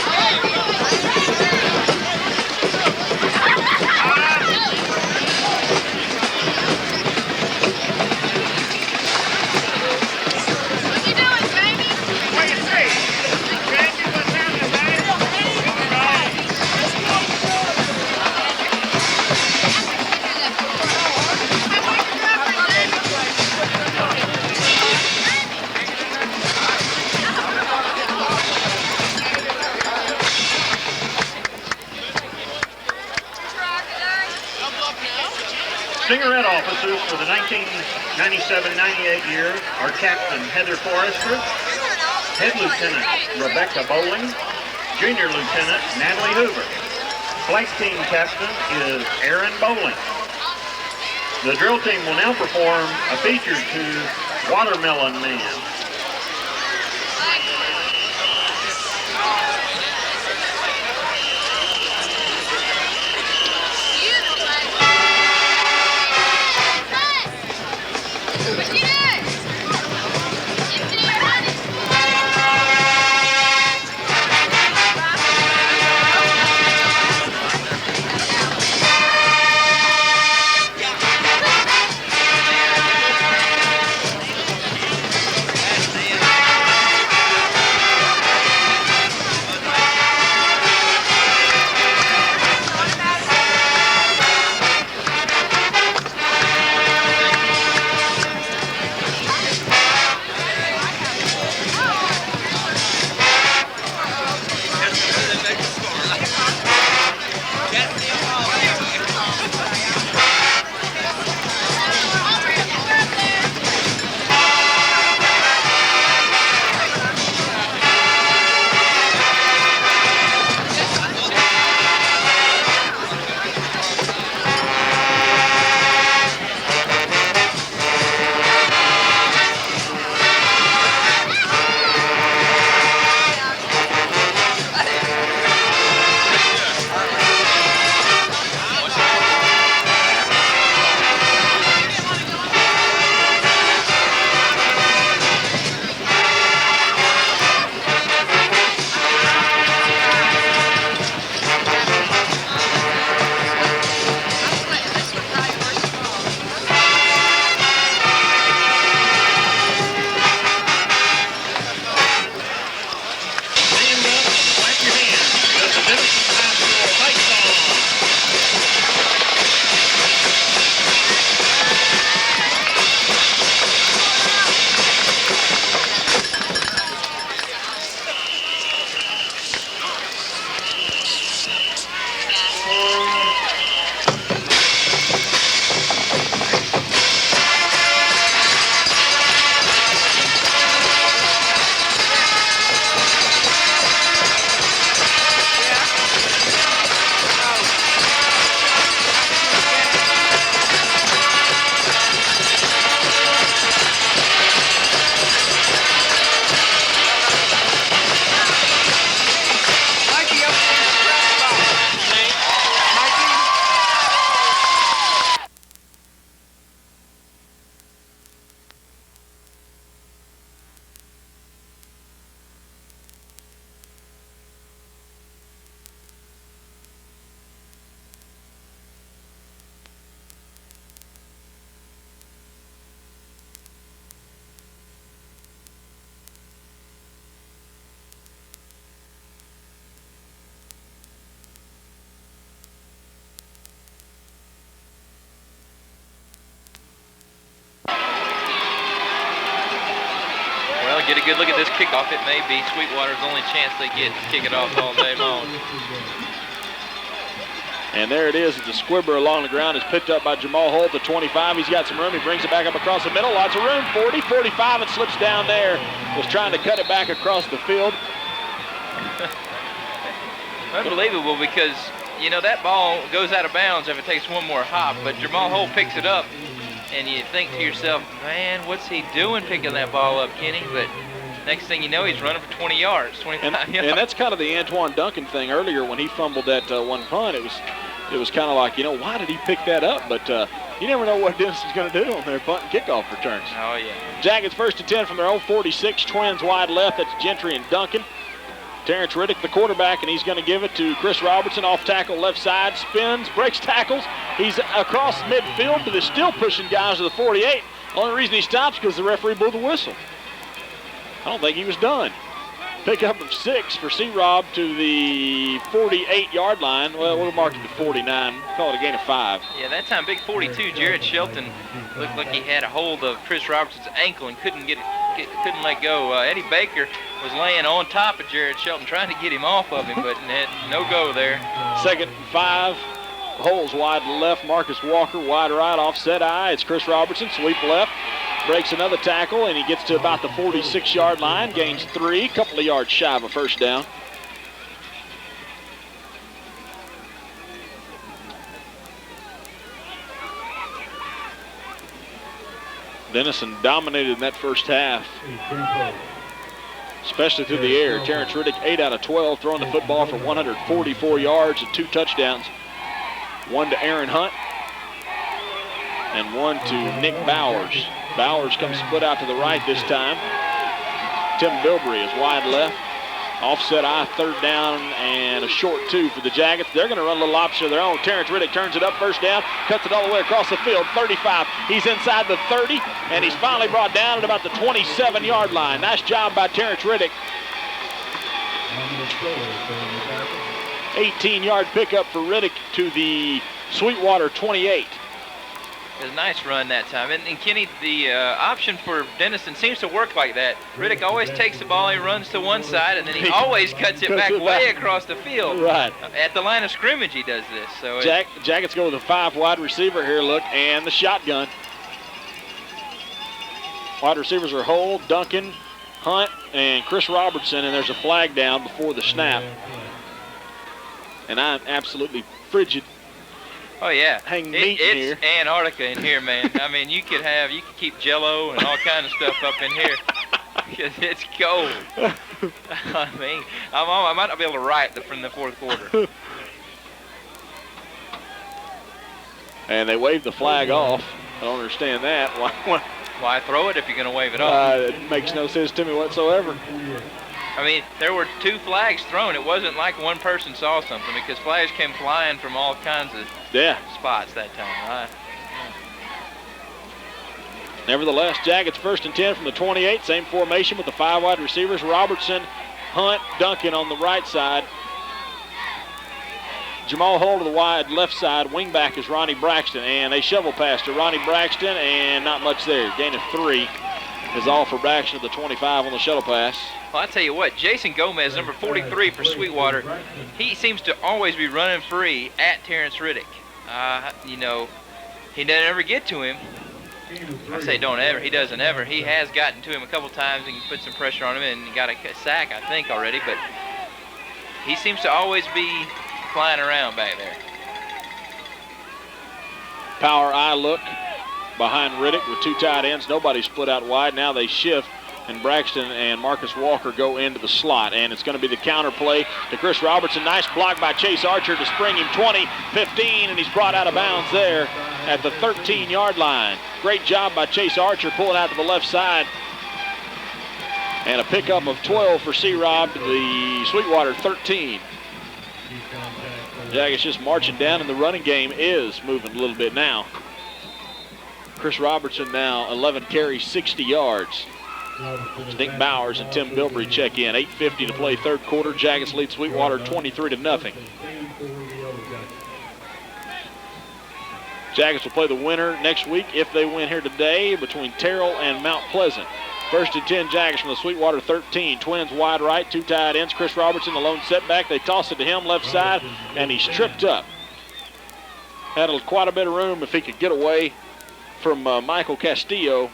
officers for the 1997-98 year are Captain Heather Forrester, Head Lieutenant Rebecca Bowling, Junior Lieutenant Natalie Hoover. Flight team captain is Aaron Bowling. The drill team will now perform a feature to Watermelon Man.
Get a good look at this kickoff. It may be Sweetwater's only chance they get to kick it off all day long.
And there it is. The squibber along the ground is picked up by Jamal Holt at 25. He's got some room. He brings it back up across the middle. Lots of room. 40, 45. It slips down there. Was trying to cut it back across the field.
Unbelievable, because, you know, that ball goes out of bounds if it takes one more hop, but Jamal Holt picks it up. And you think to yourself, man, what's he doing picking that ball up, Kenny? But next thing you know, he's running for 20 yards, 25 yards.
And that's kind of the Antoine Duncan thing earlier when he fumbled that one punt. It was kind of like, you know, why did he pick that up? But you never know what Denison's going to do on their punt and kickoff returns.
Oh, yeah.
Jackets first and 10 from their own 46. Twins wide left. That's Gentry and Duncan. Terrence Riddick, the quarterback, and he's going to give it to Chris Robertson, off tackle, left side, spins, breaks tackles. He's across midfield, but is still pushing guys to the 48. Only reason he stops because the referee blew the whistle. I don't think he was done. Pickup of 6 for C-Rob to the 48-yard line. Well, we'll mark it to 49. Call it a gain of 5.
Yeah, that time, big 42, Jared Shelton looked like he had a hold of Chris Robertson's ankle and couldn't let go. Eddie Baker was laying on top of Jared Shelton, trying to get him off of him, but no go there.
2nd and 5 holes wide left. Marcus Walker wide right, offset eye. It's Chris Robertson, sweep left. Breaks another tackle, and he gets to about the 46-yard line. Gains 3, couple of yards shy of a first down. Denison dominated in that first half, especially through the air. Terrence Riddick, 8 out of 12, throwing the football for 144 yards and 2 touchdowns. 1 to Aaron Hunt and 1 to Nick Bowers. Bowers comes split out to the right this time. Tim Bilbrey is wide left. Offset eye, third down, and a short 2 for the Jackets. They're going to run a little option of their own. Terrence Riddick turns it up, first down, cuts it all the way across the field, 35. He's inside the 30, and he's finally brought down at about the 27-yard line. Nice job by Terrence Riddick. 18-yard pickup for Riddick to the Sweetwater 28.
It was a nice run that time. And Kenny, the option for Denison seems to work like that. Riddick always takes the ball, he runs to one side, and then he always cuts it back way across the field.
Right.
At the line of scrimmage, he does this. So
Jackets go with a 5 wide receiver here, look, and the shotgun. Wide receivers are Hull, Duncan, Hunt, and Chris Robertson, and there's a flag down before the snap. And I'm absolutely frigid.
Oh yeah,
hang meat in here.
It's Antarctica in here, man. I mean, you could keep Jello and all kind of stuff up in here because it's cold. I mean, I might not be able to write from the fourth quarter.
And they waved the flag off. I don't understand that.
Why throw it if you're going to wave it off?
It makes no sense to me whatsoever.
I mean, there were 2 flags thrown. It wasn't like one person saw something because flags came flying from all kinds of spots that time.
Nevertheless, Jackets 1st and 10 from the 28. Same formation with the 5 wide receivers. Robertson, Hunt, Duncan on the right side. Jamal Hull to the wide left side. Wingback is Ronnie Braxton. And they shovel pass to Ronnie Braxton, and not much there. Gain of 3 is all for Braxton at the 25 on the shuttle pass.
Well, I tell you what, Jason Gomez, number 43 for Sweetwater, he seems to always be running free at Terrence Riddick. You know, he doesn't ever get to him. I say don't ever. He doesn't ever. He has gotten to him a couple times and put some pressure on him and got a sack, I think, already. But he seems to always be flying around back there.
Power eye look behind Riddick with 2 tight ends. Nobody split out wide. Now they shift, and Braxton and Marcus Walker go into the slot. And it's going to be the counter play to Chris Robertson. Nice block by Chase Archer to spring him 20, 15, and he's brought out of bounds there at the 13-yard line. Great job by Chase Archer pulling out to the left side. And a pickup of 12 for C-Rob to the Sweetwater 13. Jackets just marching down, and the running game is moving a little bit now. Chris Robertson now 11 carries, 60 yards. Nick Bowers and Tim Bilbrey check in. 8:50 to play third quarter. Jackets lead Sweetwater 23-0. Jackets will play the winner next week if they win here today between Terrell and Mount Pleasant. 1st and 10 Jackets from the Sweetwater 13. Twins wide right, 2 tight ends. Chris Robertson, the lone setback. They toss it to him left side, and he's tripped up. Had quite a bit of room if he could get away from Michael Castillo.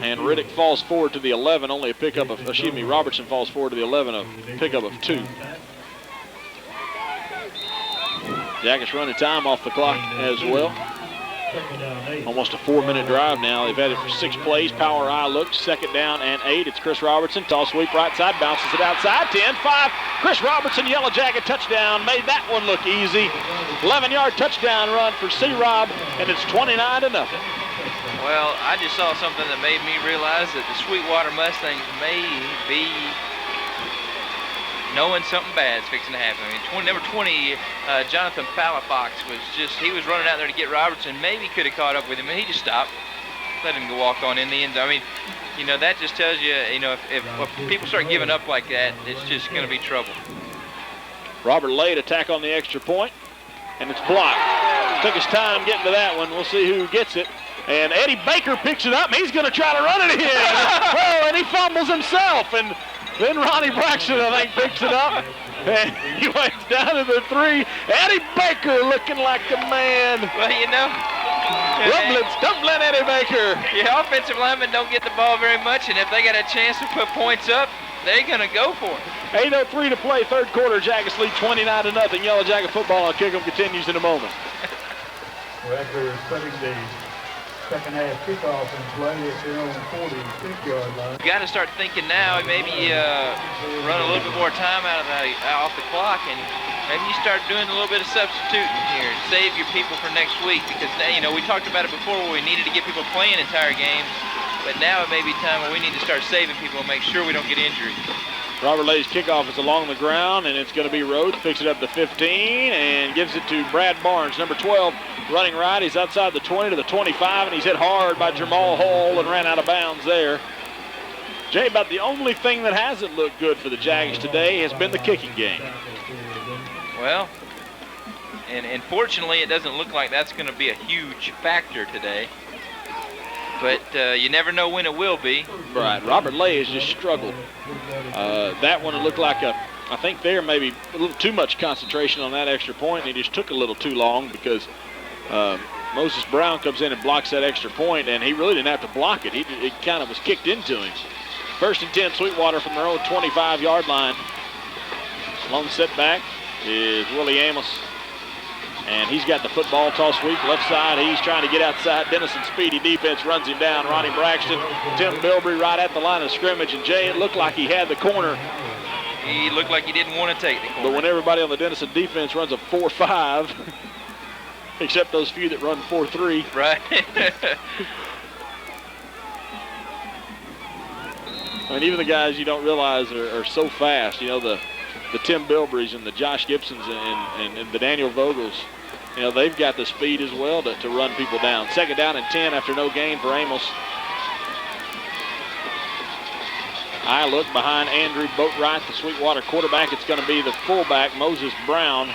And Riddick falls forward to the 11, only a pickup of, Robertson falls forward to the 11, a pickup of 2. Jackets running time off the clock as well. Almost a 4-minute drive now. They've had it for 6 plays. Power eye look, 2nd down and 8. It's Chris Robertson, tall sweep right side, bounces it outside, 10-5. Chris Robertson, Yellow Jacket touchdown, made that one look easy. 11-yard touchdown run for C-Rob, and it's 29-0.
Well, I just saw something that made me realize that the Sweetwater Mustangs may be knowing something bad's fixing to happen. I mean, number 20, Jonathan Palafox he was running out there to get Robertson. Maybe could have caught up with him, and he just stopped. Let him go walk on in the end zone. I mean, you know, that just tells you, you know, if people start giving up like that, it's just going to be trouble.
Robert Lade attack on the extra point, and it's blocked. Took his time getting to that one. We'll see who gets it. And Eddie Baker picks it up, and he's going to try to run it in. Oh, and he fumbles himself. And Then Ronnie Braxton, I think, picks it up. And he went down to the 3. Eddie Baker looking like a man.
Well, you know.
Rumbling, stumbling Eddie Baker.
Yeah, offensive linemen don't get the ball very much, and if they got a chance to put points up, they're going to go for it.
8:03 to play, third quarter. Jackets lead 29-0. Yellow Jacket football on Kickoff continues in a moment.
Well, after putting the second half kickoff in play at their own 46-yard line.
You got to start thinking now, maybe run a little bit more time off the clock, and maybe you start doing a little bit of substituting here. Save your people for next week, because now, you know, we talked about it before where we needed to get people playing entire games, but now it may be time when we need to start saving people and make sure we don't get injured.
Robert Lay's kickoff is along the ground, and it's going to be Rhodes. Picks it up to 15 and gives it to Brad Barnes, number 12, running right. He's outside the 20 to the 25, and he's hit hard by Jamal Hall and ran out of bounds there. Jay, about the only thing that hasn't looked good for the Jags today has been the kicking game.
Well, and fortunately, it doesn't look like that's going to be a huge factor today. But you never know when it will be.
Right. Robert Lay has just struggled. That one looked like I think there maybe a little too much concentration on that extra point, and he just took a little too long because Moses Brown comes in and blocks that extra point, and he really didn't have to block it. It kind of was kicked into him. 1st and 10, Sweetwater from their own 25-yard line. Long setback is Willie Amos. And he's got the football toss sweep left side. He's trying to get outside. Denison speedy defense runs him down. Ronnie Braxton, Tim Bilbrey right at the line of scrimmage. And Jay, it looked like he had the corner.
He looked like he didn't want to take the corner.
But when everybody on the Denison defense runs a 4-5, except those few that run 4-3.
Right.
And even the guys you don't realize are so fast. You know, the Tim Bilbreys and the Josh Gibsons and the Daniel Vogels, you know, they've got the speed as well to run people down. 2nd down and 10 after no gain for Amos. I look behind Andrew Boatwright, the Sweetwater quarterback. It's going to be the fullback, Moses Brown.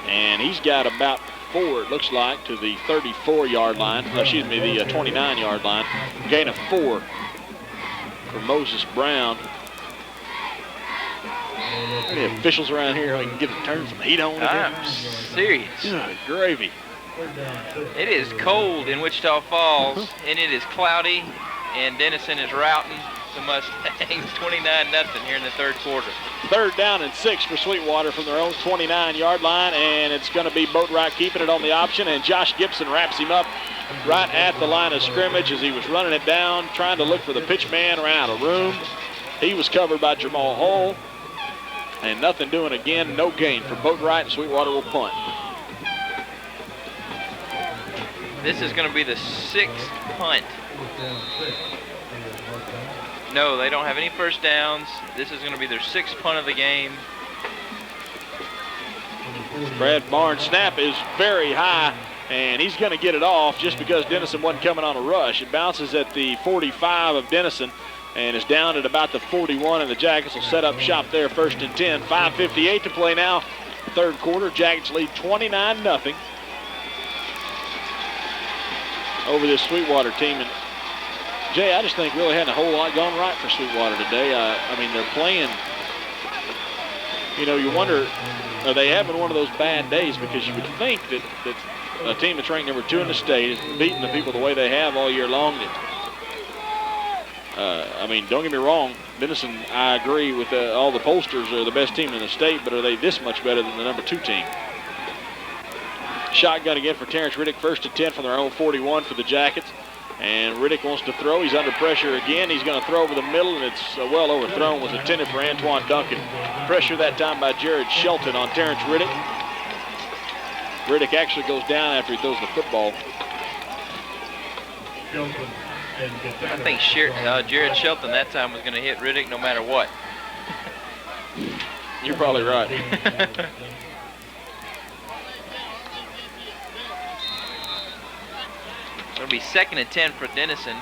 And he's got about 4, it looks like, to the 34-yard line. Excuse me, the 29-yard line. Gain of 4 for Moses Brown. Any officials around here who can get a turn some heat on?
I'm serious.
Good gravy.
It is cold in Wichita Falls, and it is cloudy, and Denison is routing the Mustangs 29-0 here in the third quarter.
3rd down and 6 for Sweetwater from their own 29-yard line, and it's going to be Boatwright keeping it on the option, and Josh Gibson wraps him up right at the line of scrimmage as he was running it down, trying to look for the pitch man, ran out of room. He was covered by Jamal Hall. And nothing doing again, no gain for Boatwright, and Sweetwater will punt.
This is going to be the 6th punt. No, they don't have any first downs. This is going to be their 6th punt of the game.
Brad Barnes' snap is very high, and he's going to get it off just because Denison wasn't coming on a rush. It bounces at the 45 of Denison and is down at about the 41, and the Jackets will set up shop there, 1st and 10. 5:58 to play now, third quarter. Jackets lead 29-0 over this Sweetwater team. And Jay, I just think really hadn't a whole lot gone right for Sweetwater today. I mean, they're playing, you know, you wonder, are they having one of those bad days? Because you would think that a team that's ranked number 2 in the state is beating the people the way they have all year long. I mean, don't get me wrong, Denison, I agree with all the pollsters, are the best team in the state, but are they this much better than the number 2 team? Shotgun again for Terrence Riddick, 1st and 10 from their own 41 for the Jackets. And Riddick wants to throw. He's under pressure again. He's going to throw over the middle, and it's well overthrown. Was intended for Antoine Duncan. Pressure that time by Jared Shelton on Terrence Riddick. Riddick actually goes down after he throws the football.
I think Jared Shelton that time was going to hit Riddick no matter what.
You're probably right.
It'll be 2nd and 10 for Denison.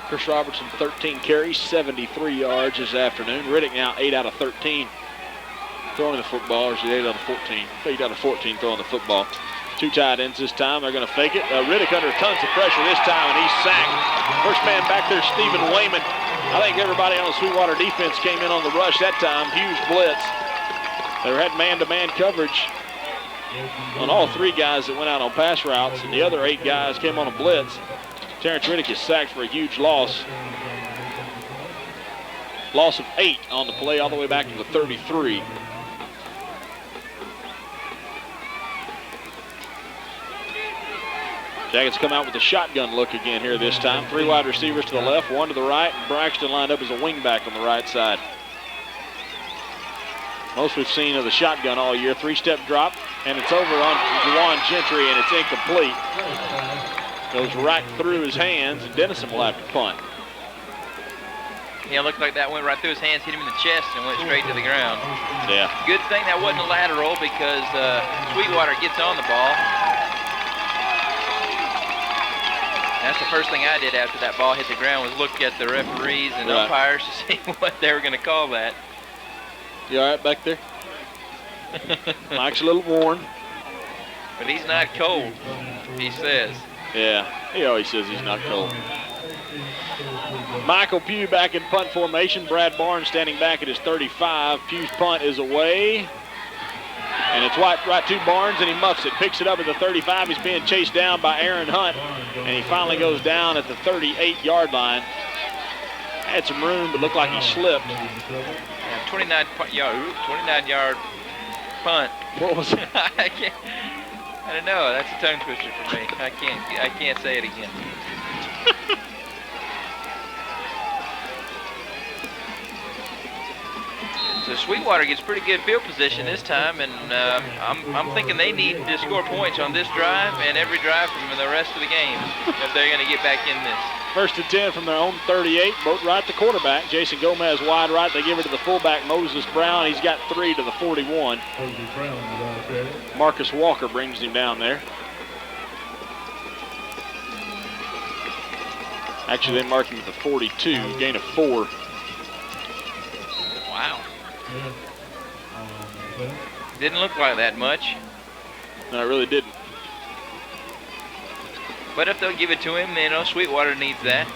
Chris Robertson, 13 carries, 73 yards this afternoon. Riddick now 8 out of 13 throwing the football, or is it 8 out of 14? 8 out of 14 throwing the football. Two tight ends this time. They're going to fake it. Riddick under tons of pressure this time, and he's sacked. First man back there, Stephen Wayman. I think everybody on the Sweetwater defense came in on the rush that time. Huge blitz. They had man-to-man coverage on all 3 guys that went out on pass routes, and the other 8 guys came on a blitz. Terrence Riddick is sacked for a huge loss. Loss of 8 on the play all the way back to the 33. Jackets come out with a shotgun look again here this time. 3 wide receivers to the left, 1 to the right, and Braxton lined up as a wingback on the right side. Most we've seen of the shotgun all year. 3-step drop, and it's over on Juwan Gentry, and it's incomplete. Goes right through his hands, and Denison will have to punt.
Yeah, it looked like that went right through his hands, hit him in the chest, and went straight to the ground.
Yeah.
Good thing that wasn't a lateral because Sweetwater gets on the ball. That's the first thing I did after that ball hit the ground was look at the referees and umpires to see what they were going to call that.
You all right back there? Mike's a little worn.
But he's not cold, he says.
Yeah, he always says he's not cold. Michael Pugh back in punt formation. Brad Barnes standing back at his 35. Pugh's punt is away. And it's right to Barnes, and he muffs it. Picks it up at the 35. He's being chased down by Aaron Hunt. And he finally goes down at the 38-yard line. Had some room, but looked like he slipped.
Yeah, 29-yard punt.
What was it?
I don't know. That's a tongue twister for me. I can't say it again. So Sweetwater gets pretty good field position this time, and I'm thinking they need to score points on this drive and every drive from the rest of the game if they're going to get back in this.
1st and 10 from their own 38. Boatwright the quarterback. Jason Gomez wide right. They give it to the fullback, Moses Brown. He's got 3 to the 41. Marcus Walker brings him down there. Actually, they mark him at the 42, gain of 4.
Wow. Didn't look like that much.
No, it really didn't.
But if they'll give it to him, you know, Sweetwater needs that.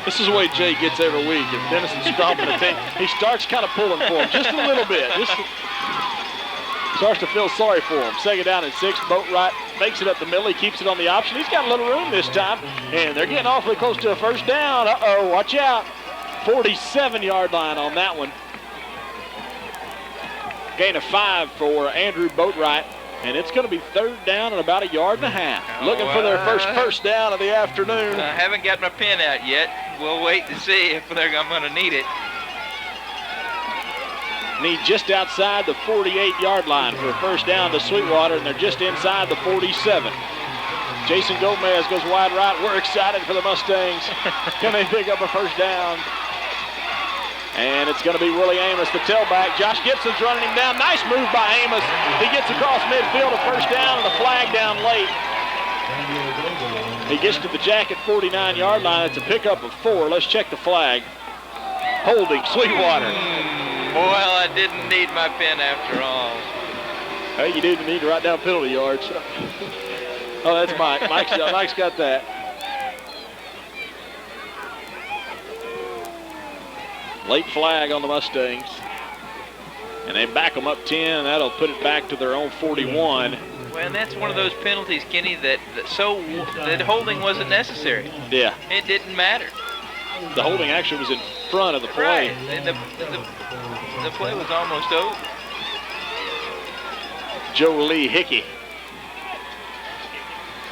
This is the way Jay gets every week. If Denison's stomping the team, he starts kind of pulling for him just a little bit. Starts to feel sorry for him. 2nd down and 6. Boatwright fakes it up the middle. He keeps it on the option. He's got a little room this time. And they're getting awfully close to a 1st down. Uh-oh, watch out. 47-yard line on that one. Gain of 5 for Andrew Boatwright. And it's going to be 3rd down and about 1.5 yards. Looking for their first down of the afternoon.
I haven't got my pen out yet. We'll wait to see if they're going to need it.
Need just outside the 48-yard line for a 1st down to Sweetwater, and they're just inside the 47. Jason Gomez goes wide right. We're excited for the Mustangs. Can they pick up a 1st down? And it's going to be Willie Amos, the tailback. Josh Gibson's running him down. Nice move by Amos. He gets across midfield, a 1st down, and a flag down late. He gets to the Jacket 49-yard line. It's a pickup of 4. Let's check the flag. Holding Sweetwater.
Well, I didn't need my pen after all.
Hey, you didn't need to write down penalty yards. Oh, that's Mike. Mike's got that. Late flag on the Mustangs. And they back them up 10, and that'll put it back to their own 41.
Well, and that's one of those penalties, Kenny, that holding wasn't necessary.
Yeah.
It didn't matter.
The holding actually was in front of the play.
Right. And the play was almost over.
Joe Lee Hickey.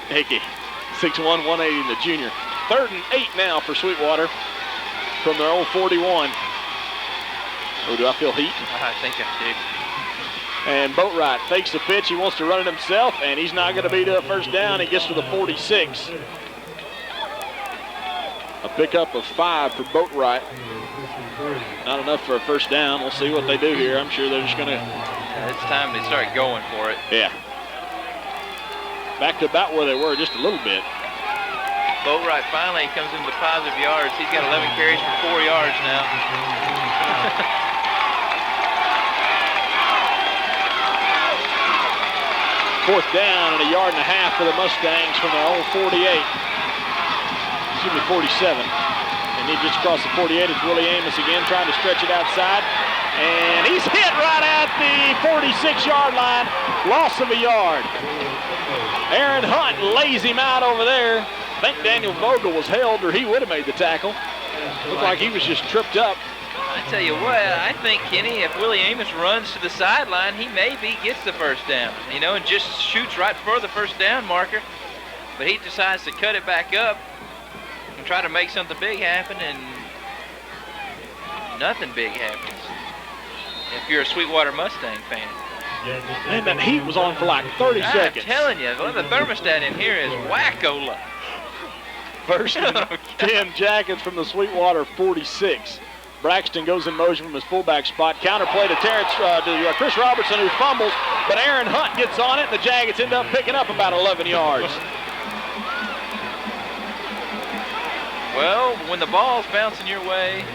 6'1", 180, the junior. 3rd and 8 now for Sweetwater from their own 41. Oh, do I feel heat?
I think I do.
And Boatwright fakes the pitch. He wants to run it himself, and he's not going to be to a 1st down. He gets to the 46. A pickup of 5 for Boatwright. Not enough for a 1st down. We'll see what they do here. I'm sure they're just going to...
It's time to start going for it.
Yeah. Back to about where they were just a little bit.
Boatwright finally comes into positive yards. He's got 11 carries for 4 yards now.
4th down and a yard and a half for the Mustangs from their own 48. Excuse me, 47. And he just crossed the 48. It's Willie Amos again trying to stretch it outside. And he's hit right at the 46-yard line. Loss of a yard. Aaron Hunt lays him out over there. I think Daniel Vogel was held or he would have made the tackle. Looked like he was just tripped up.
I tell you what, I think, Kenny, if Willie Amos runs to the sideline, he maybe gets the first down, you know, and just shoots right for the first down marker. But he decides to cut it back up and try to make something big happen, and nothing big happens if you're a Sweetwater Mustang fan.
And that heat was on for like 30 seconds.
I'm telling you, the thermostat in here is wacko-la.
First and 10 Jackets from the Sweetwater 46. Braxton goes in motion from his fullback spot. Counterplay to Chris Robertson, who fumbles, but Aaron Hunt gets on it, and the Jackets end up picking up about 11 yards.
Well, when the ball's bouncing your way.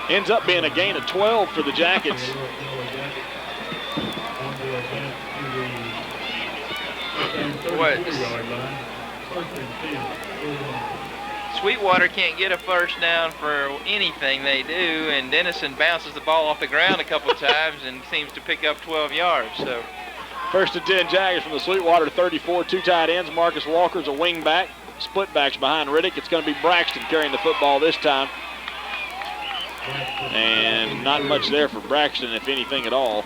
Ends up being a gain of 12 for the Jackets.
Sweetwater can't get a first down for anything they do, and Denison bounces the ball off the ground a couple times and seems to pick up 12 yards. So,
first and 10 Jaggers from the Sweetwater 34. 2 tight ends. Marcus Walker's a wing back. Split backs behind Riddick. It's going to be Braxton carrying the football this time. And not much there for Braxton, if anything at all.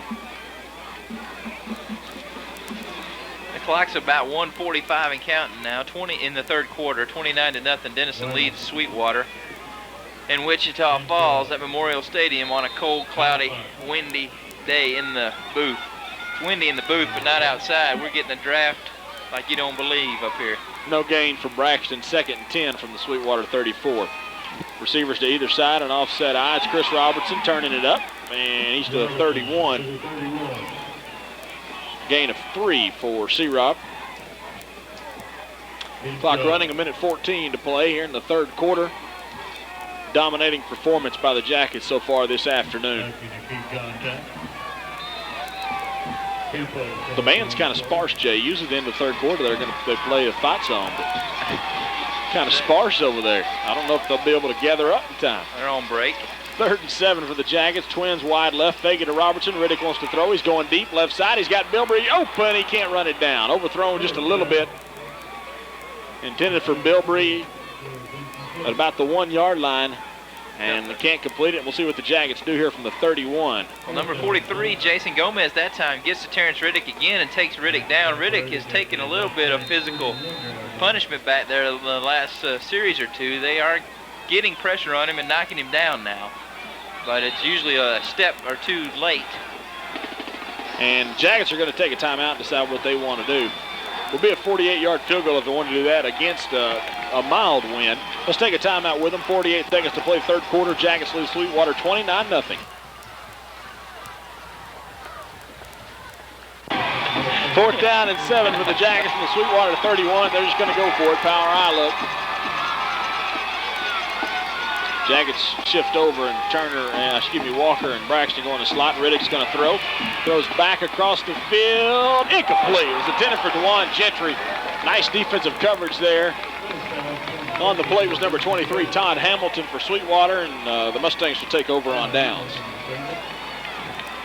The clock's about 1:45 and counting now. 20 in the third quarter, 29-0. Denison leads Sweetwater. In Wichita Falls at Memorial Stadium on a cold, cloudy, windy day in the booth. It's windy in the booth, but not outside. We're getting a draft like you don't believe up here.
No gain for Braxton. 2nd and 10 from the Sweetwater 34. Receivers to either side, an offset eye. It's Chris Robertson turning it up, and he's to the 31. Gain of 3 for C-Rob. Clock running, 1:14 to play here in the third quarter. Dominating performance by the Jackets so far this afternoon. The band's kind of sparse, Jay. Usually at the end of the third quarter they play a fight song, but kind of sparse over there. I don't know if they'll be able to gather up in time.
They're on break.
3rd and 7 for the Jackets. Twins wide left. Fake it to Robertson. Riddick wants to throw. He's going deep left side. He's got Bilbrey open. He can't run it down. Overthrown just a little bit. Intended for Bilbrey at about the 1-yard line. And they can't complete it. We'll see what the Jackets do here from the 31.
Well, number 43, Jason Gomez, that time gets to Terrence Riddick again and takes Riddick down. Riddick has taken a little bit of physical punishment back there the last series or two. They are getting pressure on him and knocking him down now. But it's usually a step or two late.
And Jackets are going to take a timeout and decide what they want to do. Will be a 48-yard field goal if they want to do that against a mild wind. Let's take a timeout with them. 48 seconds to play third quarter. Jackets lose Sweetwater 29-0. Fourth down and 7 for the Jackets from the Sweetwater 31. They're just going to go for it. Power eye look. Jackets shift over and Walker and Braxton going to slot. Riddick's going to throw. Throws back across the field. Incomplete. It was intended for DeJuan Gentry. Nice defensive coverage there. On the play was number 23, Todd Hamilton for Sweetwater, and the Mustangs will take over on downs.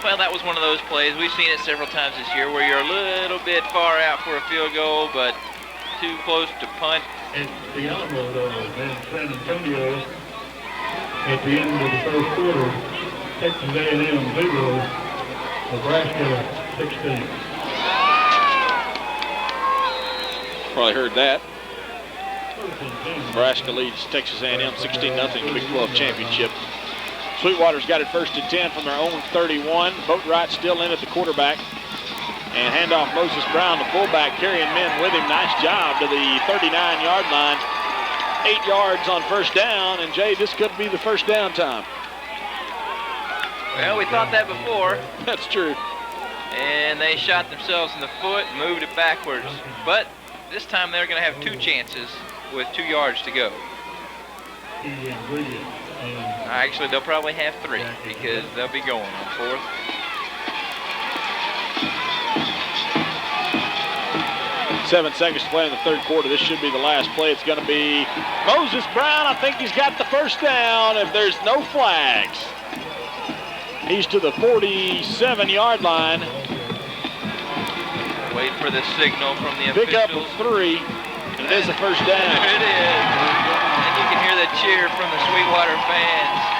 Well, that was one of those plays. We've seen it several times this year where you're a little bit far out for a field goal, but too close to punt.
It's the onward of San Antonio. At the end of the first quarter, Texas A&M 0, Nebraska 16.
Probably heard that. Nebraska leads Texas A&M 16-0 Big 12 championship. Sweetwater's got it 1st and 10 from their own 31. Boatwright still in at the quarterback. And handoff Moses Brown, the fullback, carrying men with him. Nice job to the 39-yard line. 8 yards on first down, and Jay, this could be the first down time.
Well, we thought that before.
That's true.
And they shot themselves in the foot and moved it backwards. But this time they're going to have 2 chances with 2 yards to go. Actually, they'll probably have 3 because they'll be going on 4th.
7 seconds to play in the third quarter. This should be the last play. It's going to be Moses Brown. I think he's got the first down if there's no flags. He's to the 47-yard line.
Wait for the signal from the
Pick
officials.
up a 3, and it is a first down.
There it is. And you can hear the cheer from the Sweetwater fans.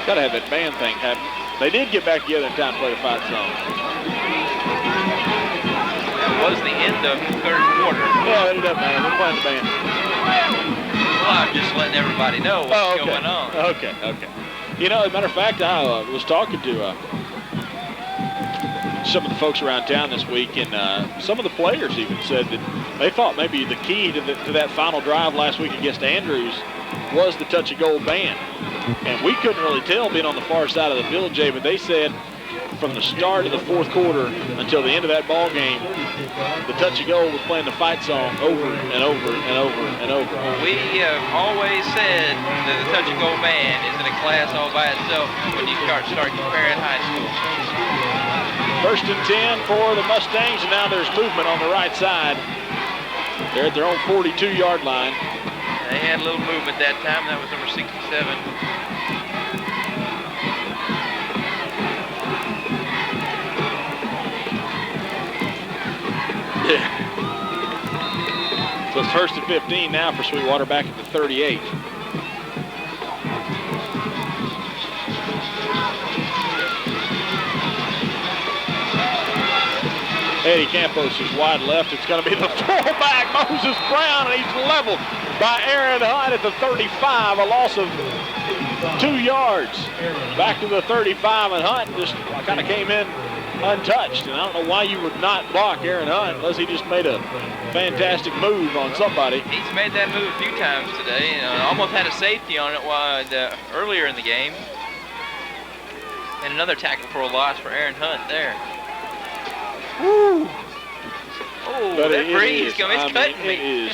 Got to have that band thing happen. They did get back together in time to play the fight song.
That was the end of the third quarter.
Yeah, they did up, man. They're playing the band.
Well, I'm just letting everybody know what's going on.
Okay. You know, as a matter of fact, I was talking to some of the folks around town this week, and some of the players even said that they thought maybe the key to that final drive last week against Andrews was the touch-and-goal band. And we couldn't really tell being on the far side of the field, Jay, but they said from the start of the fourth quarter until the end of that ball game, the touch-and-goal was playing the fight song over and over and over and over.
We have always said that the touch-and-goal band is in a class all by itself when you start comparing high school.
First and 10 for the Mustangs, and now there's movement on the right side. They're at their own 42-yard line.
They had a little movement that time. That was number 67.
Yeah. So it's first and 15 now for Sweetwater back at the 38. Eddie Campos is wide left. It's going to be the fullback, Moses Brown, and he's leveled by Aaron Hunt at the 35, a loss of 2 yards. Back to the 35, and Hunt just kind of came in untouched. And I don't know why you would not block Aaron Hunt unless he just made a fantastic move on somebody.
He's made that move a few times today. Almost had a safety on it earlier in the game. And another tackle for a loss for Aaron Hunt there.
Woo!
Oh,
But
that
it
breeze
is,
coming. It's cutting me.
It is.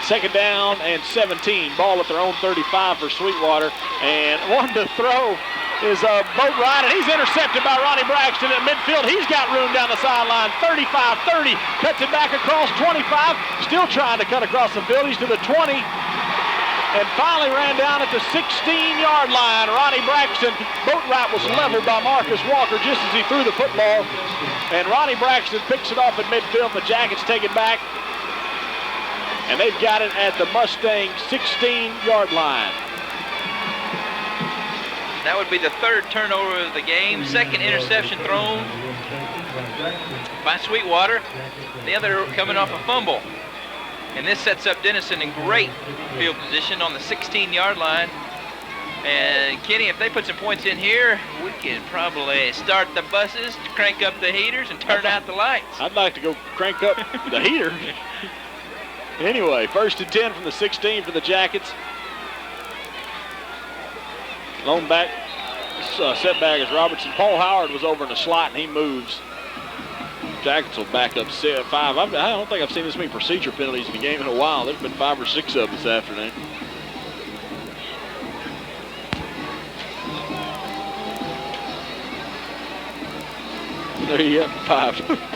Second down and 17. Ball at their own 35 for Sweetwater. And one to throw is Boatwright, and he's intercepted by Ronnie Braxton at midfield. He's got room down the sideline. 35-30. Cuts it back across 25. Still trying to cut across the field. He's to the 20. And finally ran down at the 16-yard line. Ronnie Braxton, Boatwright was leveled by Marcus Walker just as he threw the football. And Ronnie Braxton picks it off at midfield. The Jackets take it back. And they've got it at the Mustang 16-yard line.
That would be the third turnover of the game. Second interception thrown by Sweetwater. The other coming off a fumble. And this sets up Denison in great field position on the 16-yard line. And Kenny, if they put some points in here, we can probably start the buses, crank up the heaters, and turn out the lights.
I'd like to go crank up the heater. Anyway, first and 10 from the 16 for the Jackets. Lone back setback is Robertson. Paul Howard was over in the slot, and he moves. Jackets will back up 5. I don't think I've seen this many procedure penalties in the game in a while. There's been 5 or 6 of them this afternoon. There you go, 5.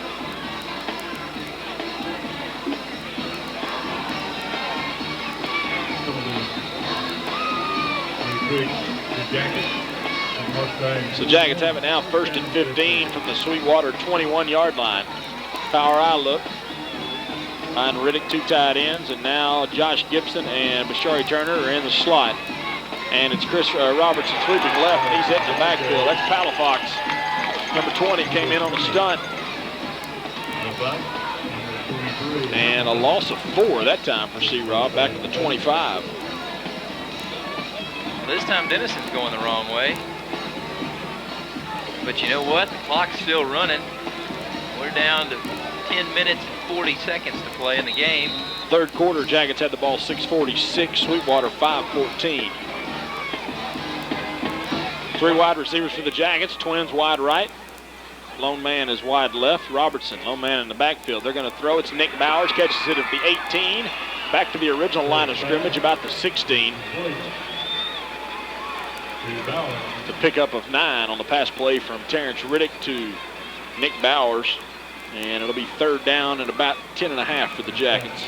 So Jackets have it now first and 15 from the Sweetwater 21-yard line. Power eye look. Behind Riddick, 2 tight ends, and now Josh Gibson and Bashari Turner are in the slot. And it's Chris Robertson sweeping left, and he's hitting the backfield. That's Palafox. Number 20 came in on the stunt. And a loss of 4 that time for C-Rob, back to the 25.
This time Denison's going the wrong way. But you know what? The clock's still running. We're down to 10 minutes and 40 seconds to play in the game.
Third quarter, Jackets had the ball 6:46, Sweetwater 5:14. 3 wide receivers for the Jackets, twins wide right. Lone man is wide left. Robertson, lone man in the backfield. They're going to throw. It's Nick Bowers. Catches it at the 18. Back to the original line of scrimmage, about the 16. The pickup of 9 on the pass play from Terrence Riddick to Nick Bowers. And it'll be 3rd down and about 10.5 for the Jackets.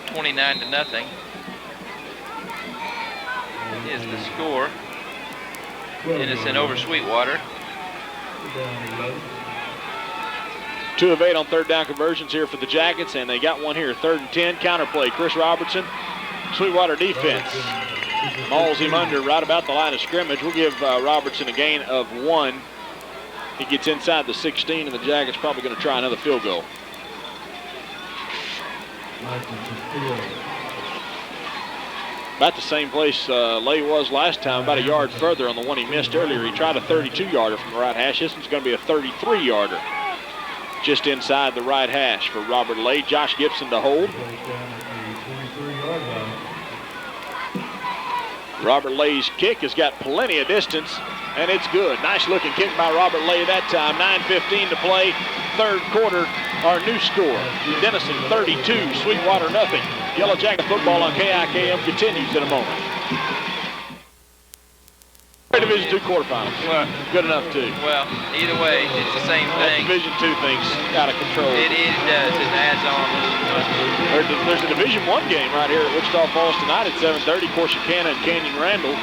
29-0 is the score. Denison over Sweetwater.
2 of 8 on 3rd down conversions here for the Jackets, and they got one here, 3rd and 10. Counter play, Chris Robertson. Sweetwater defense mauls him under right about the line of scrimmage. We'll give Robertson a gain of 1. He gets inside the 16, and the Jackets probably going to try another field goal. About the same place Lay was last time, about a yard further on the one he missed earlier. He tried a 32-yarder from the right hash. This one's going to be a 33-yarder just inside the right hash for Robert Lay. Josh Gibson to hold. Robert Lay's kick has got plenty of distance, and it's good. Nice looking kick by Robert Lay that time. 9:15 to play, 3rd quarter. Our new score, Denison 32, Sweetwater nothing. Yellow Jacket football on KIKM continues in a moment. Division II quarterfinals.
Well,
good enough too.
Well, either way, it's the same
That
thing.
Division II thing's out of control.
It does. It adds on.
There's a Division I game right here at Wichita Falls tonight at 7:30. Corsicana and Canyon Randall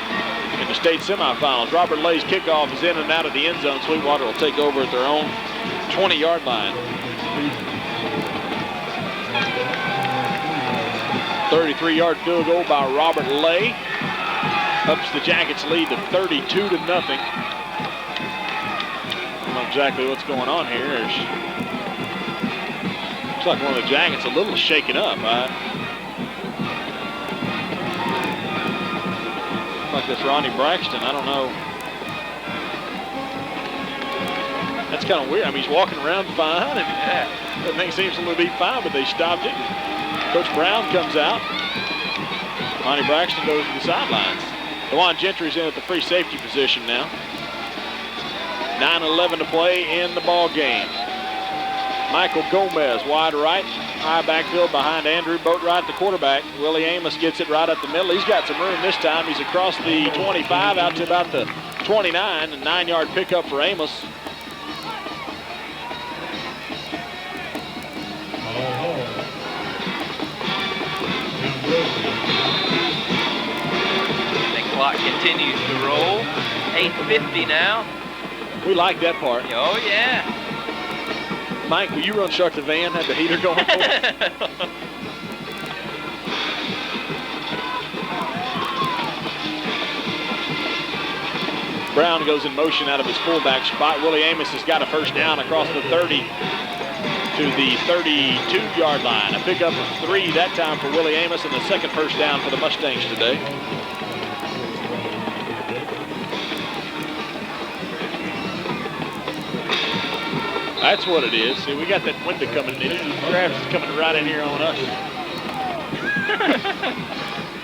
in the state semifinals. Robert Lay's kickoff is in and out of the end zone. Sweetwater will take over at their own 20-yard line. 33-yard field goal by Robert Lay. Ups the Jackets' lead to 32-0. I don't know exactly what's going on here. Looks like one of the Jackets a little shaken up. Like this Ronnie Braxton, I don't know. That's kind of weird. I mean, he's walking around fine, and everything seems to be fine, but they stopped it. Coach Brown comes out. Ronnie Braxton goes to the sidelines. DeJuan Gentry's in at the free safety position now. 9:11 to play in the ball game. Michael Gomez, wide right. High backfield behind Andrew Boatwright, the quarterback. Willie Amos gets it right up the middle. He's got some room this time. He's across the 25 out to about the 29. A 9-yard pickup for Amos.
Clock continues to roll. 8:50 now.
We like that part.
Oh, yeah.
Mike, will you run Shark the van? Have the heater going for us? Brown goes in motion out of his fullback spot. Willie Amos has got a 1st down across the 30 to the 32-yard line. A pickup of 3 that time for Willie Amos, and the 2nd 1st down for the Mustangs today. That's what it is. See, we got that window coming in. Travis is coming right in here on us.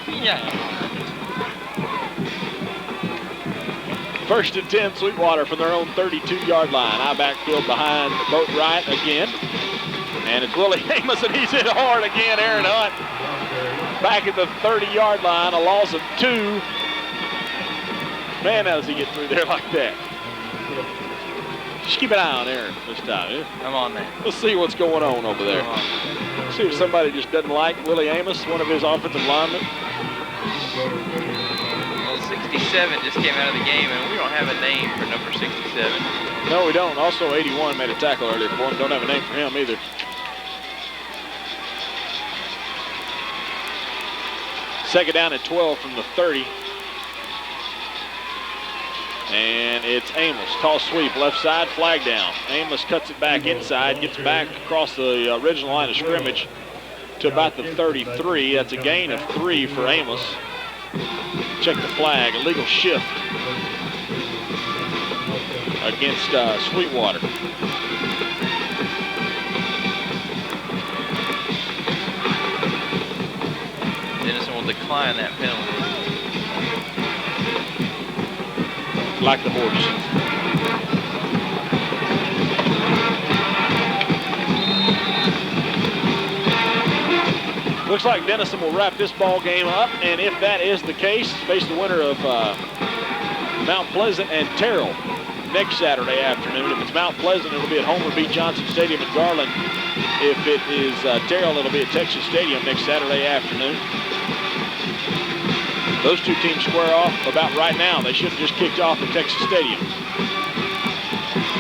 Yeah.
1st and 10, Sweetwater from their own 32-yard line. High backfield behind Boatwright again. And it's Willie Amos, and he's hit hard again. Aaron Hunt back at the 30-yard line, a loss of 2. Man, how does he get through there like that? Just keep an eye on Aaron this time.
I'm on that.
Let's see what's going on over there. See if somebody just doesn't like Willie Amos, one of his offensive linemen.
Well, 67 just came out of the game, and we don't have a name for number 67.
No, we don't. Also, 81 made a tackle earlier for him. Don't have a name for him either. Second down at 12 from the 30. And it's Amos. Toss sweep, left side, flag down. Amos cuts it back inside, gets back across the original line of scrimmage to about the 33. That's a gain of 3 for Amos. Check the flag, illegal shift against Sweetwater. Denison will decline that penalty. like the horse. Looks like Denison will wrap this ball game up, and if that is the case, face the winner of Mount Pleasant and Terrell next Saturday afternoon. If it's Mount Pleasant, it'll be at Homer B. Johnson Stadium in Garland. If it is Terrell, it'll be at Texas Stadium next Saturday afternoon. Those two teams square off about right now. They should have just kicked off at Texas Stadium.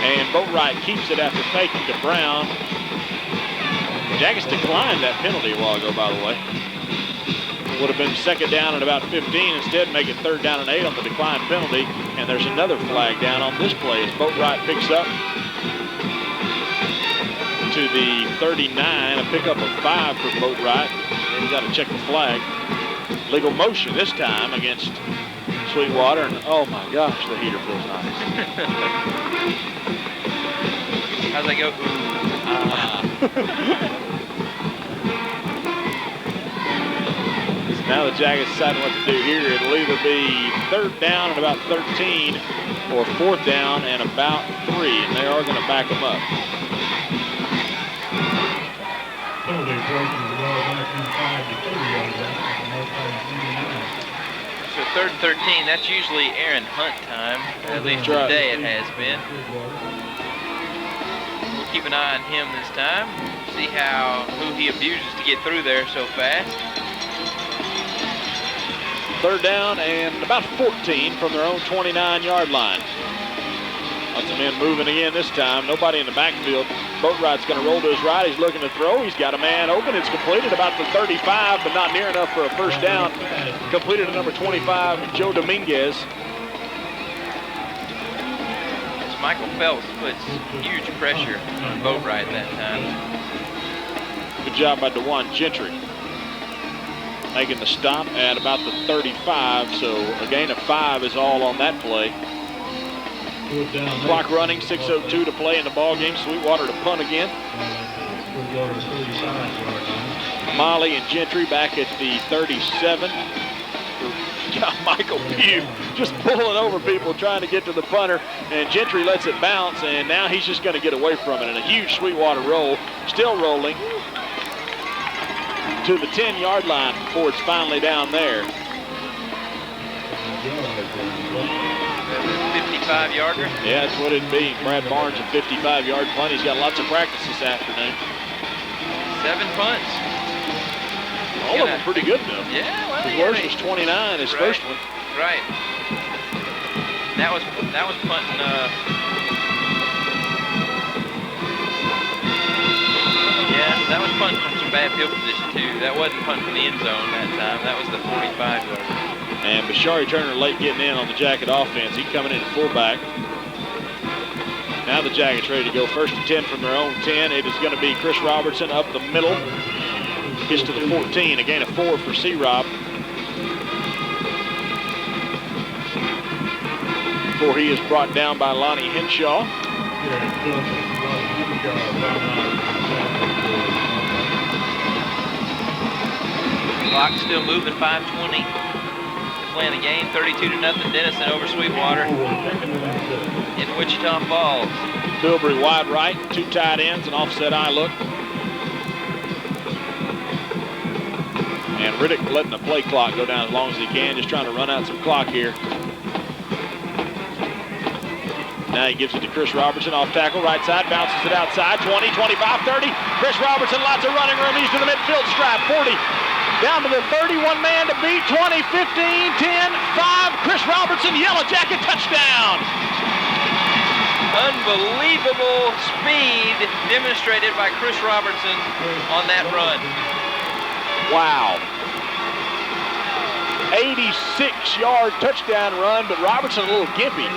And Boatwright keeps it after faking to Brown. Jackets declined that penalty a while ago, by the way. Would have been second down at about 15. Instead, make it third down and 8 on the declined penalty. And there's another flag down on this play as Boatwright picks up to the 39, a pickup of 5 for Boatwright. He's got to check the flag. Legal motion this time against Sweetwater, and oh my gosh, the heater feels nice.
How's that go?
So now the Jackets deciding what to do here. It'll either be third down and about 13 or fourth down and about 3, and they are going to back them up.
Penalty breaking the ball back inside the 30-yard line.
So third and 13, that's usually Aaron Hunt time. At least today it has been. We'll keep an eye on him this time. See who he abuses to get through there so fast.
Third down and about 14 from their own 29-yard line. Lots of men moving again this time. Nobody in the backfield. Boatwright's going to roll to his right. He's looking to throw. He's got a man open. It's completed about the 35, but not near enough for a first down. Completed to number 25, Joe Dominguez.
As Michael Phelps puts huge pressure on Boatwright that time.
Good job by DeJuan Gentry. Making the stop at about the 35, so a gain of 5 is all on that play. Clock running, 6:02 to play in the ball game. Sweetwater to punt again. Molly and Gentry back at the 37. Michael Pugh just pulling over people trying to get to the punter, and Gentry lets it bounce, and now he's just going to get away from it. And a huge Sweetwater roll, still rolling to the 10-yard line before it's finally down there.
55-yarder?
Yeah, that's what it'd be. Brad Barnes, a 55-yard punt. He's got lots of practice this afternoon.
7 punts.
All of them pretty good, though.
Yeah, well,
his worst was 29, his first one.
Right. That was punting. Yeah, that was punting from some bad field position too. That wasn't punting from the end zone that time. That was the 45-yarder. And
Bashari Turner late getting in on the Jacket offense. He's coming in at fullback. Now the Jackets ready to go. First and 10 from their own 10. It is going to be Chris Robertson up the middle. Gets to the 14. A gain of 4 for C-Rob. Before he is brought down by Lonnie Henshaw.
Clock still moving, 5:20 to play in the game. 32-0 Denison over Sweetwater in Wichita Falls.
Bilbrey wide right, 2 tight ends, an offset eye look. And Riddick letting the play clock go down as long as he can, just trying to run out some clock here. Now he gives it to Chris Robertson, off tackle, right side, bounces it outside, 20, 25, 30. Chris Robertson, lots of running room. He's to the midfield stripe, 40. Down to the 31 man to beat, 20, 15, 10, 5. Chris Robertson, Yellow Jacket touchdown.
Unbelievable speed demonstrated by Chris Robertson on that run.
Wow. 86-yard touchdown run, but Robertson a little gimpy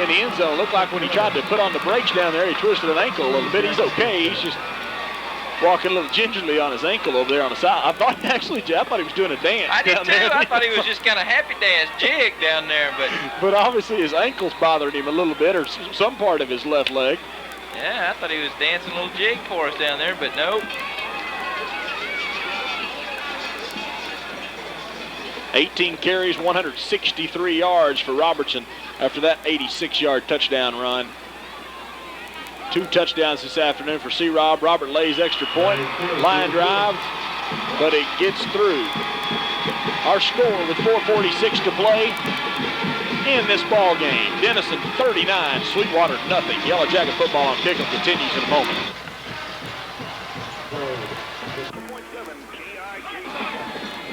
in the end zone. Looked like when he tried to put on the brakes down there, he twisted an ankle a little bit. He's okay. He's just walking a little gingerly on his ankle over there on the side. I thought he was doing a dance.
I did
down
too.
there.
I thought he was just kind of happy dance jig down there,
but obviously his ankle's bothering him a little bit, or some part of his left leg.
Yeah, I thought he was dancing a little jig for us down there, but nope.
18 carries, 163 yards for Robertson. after that 86-yard touchdown run. 2 touchdowns this afternoon for C-Rob. Robert Lay's extra point, line drive, but it gets through. Our score with 4:46 to play in this ball game. Denison 39, Sweetwater nothing. Yellow Jacket football on Kickoff continues in a moment.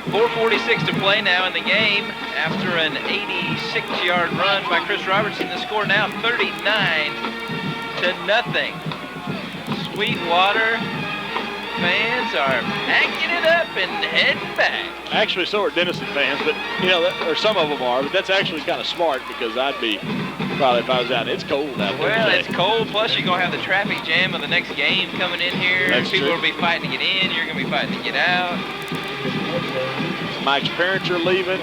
4:46 to play now in the game after an 86-yard run by Chris Robertson. The score now 39-0. Sweetwater fans are packing it up and heading back.
Actually, so are Denison fans, but you know, or some of them are. But that's actually kind of smart because I'd be probably if I was out. It's cold out there.
Well,
today.
it's cold. Plus, you're gonna have the traffic jam of the next game coming in here.
That's
People
true.
will be fighting to get in. You're gonna be fighting to get out.
Mike's parents are leaving.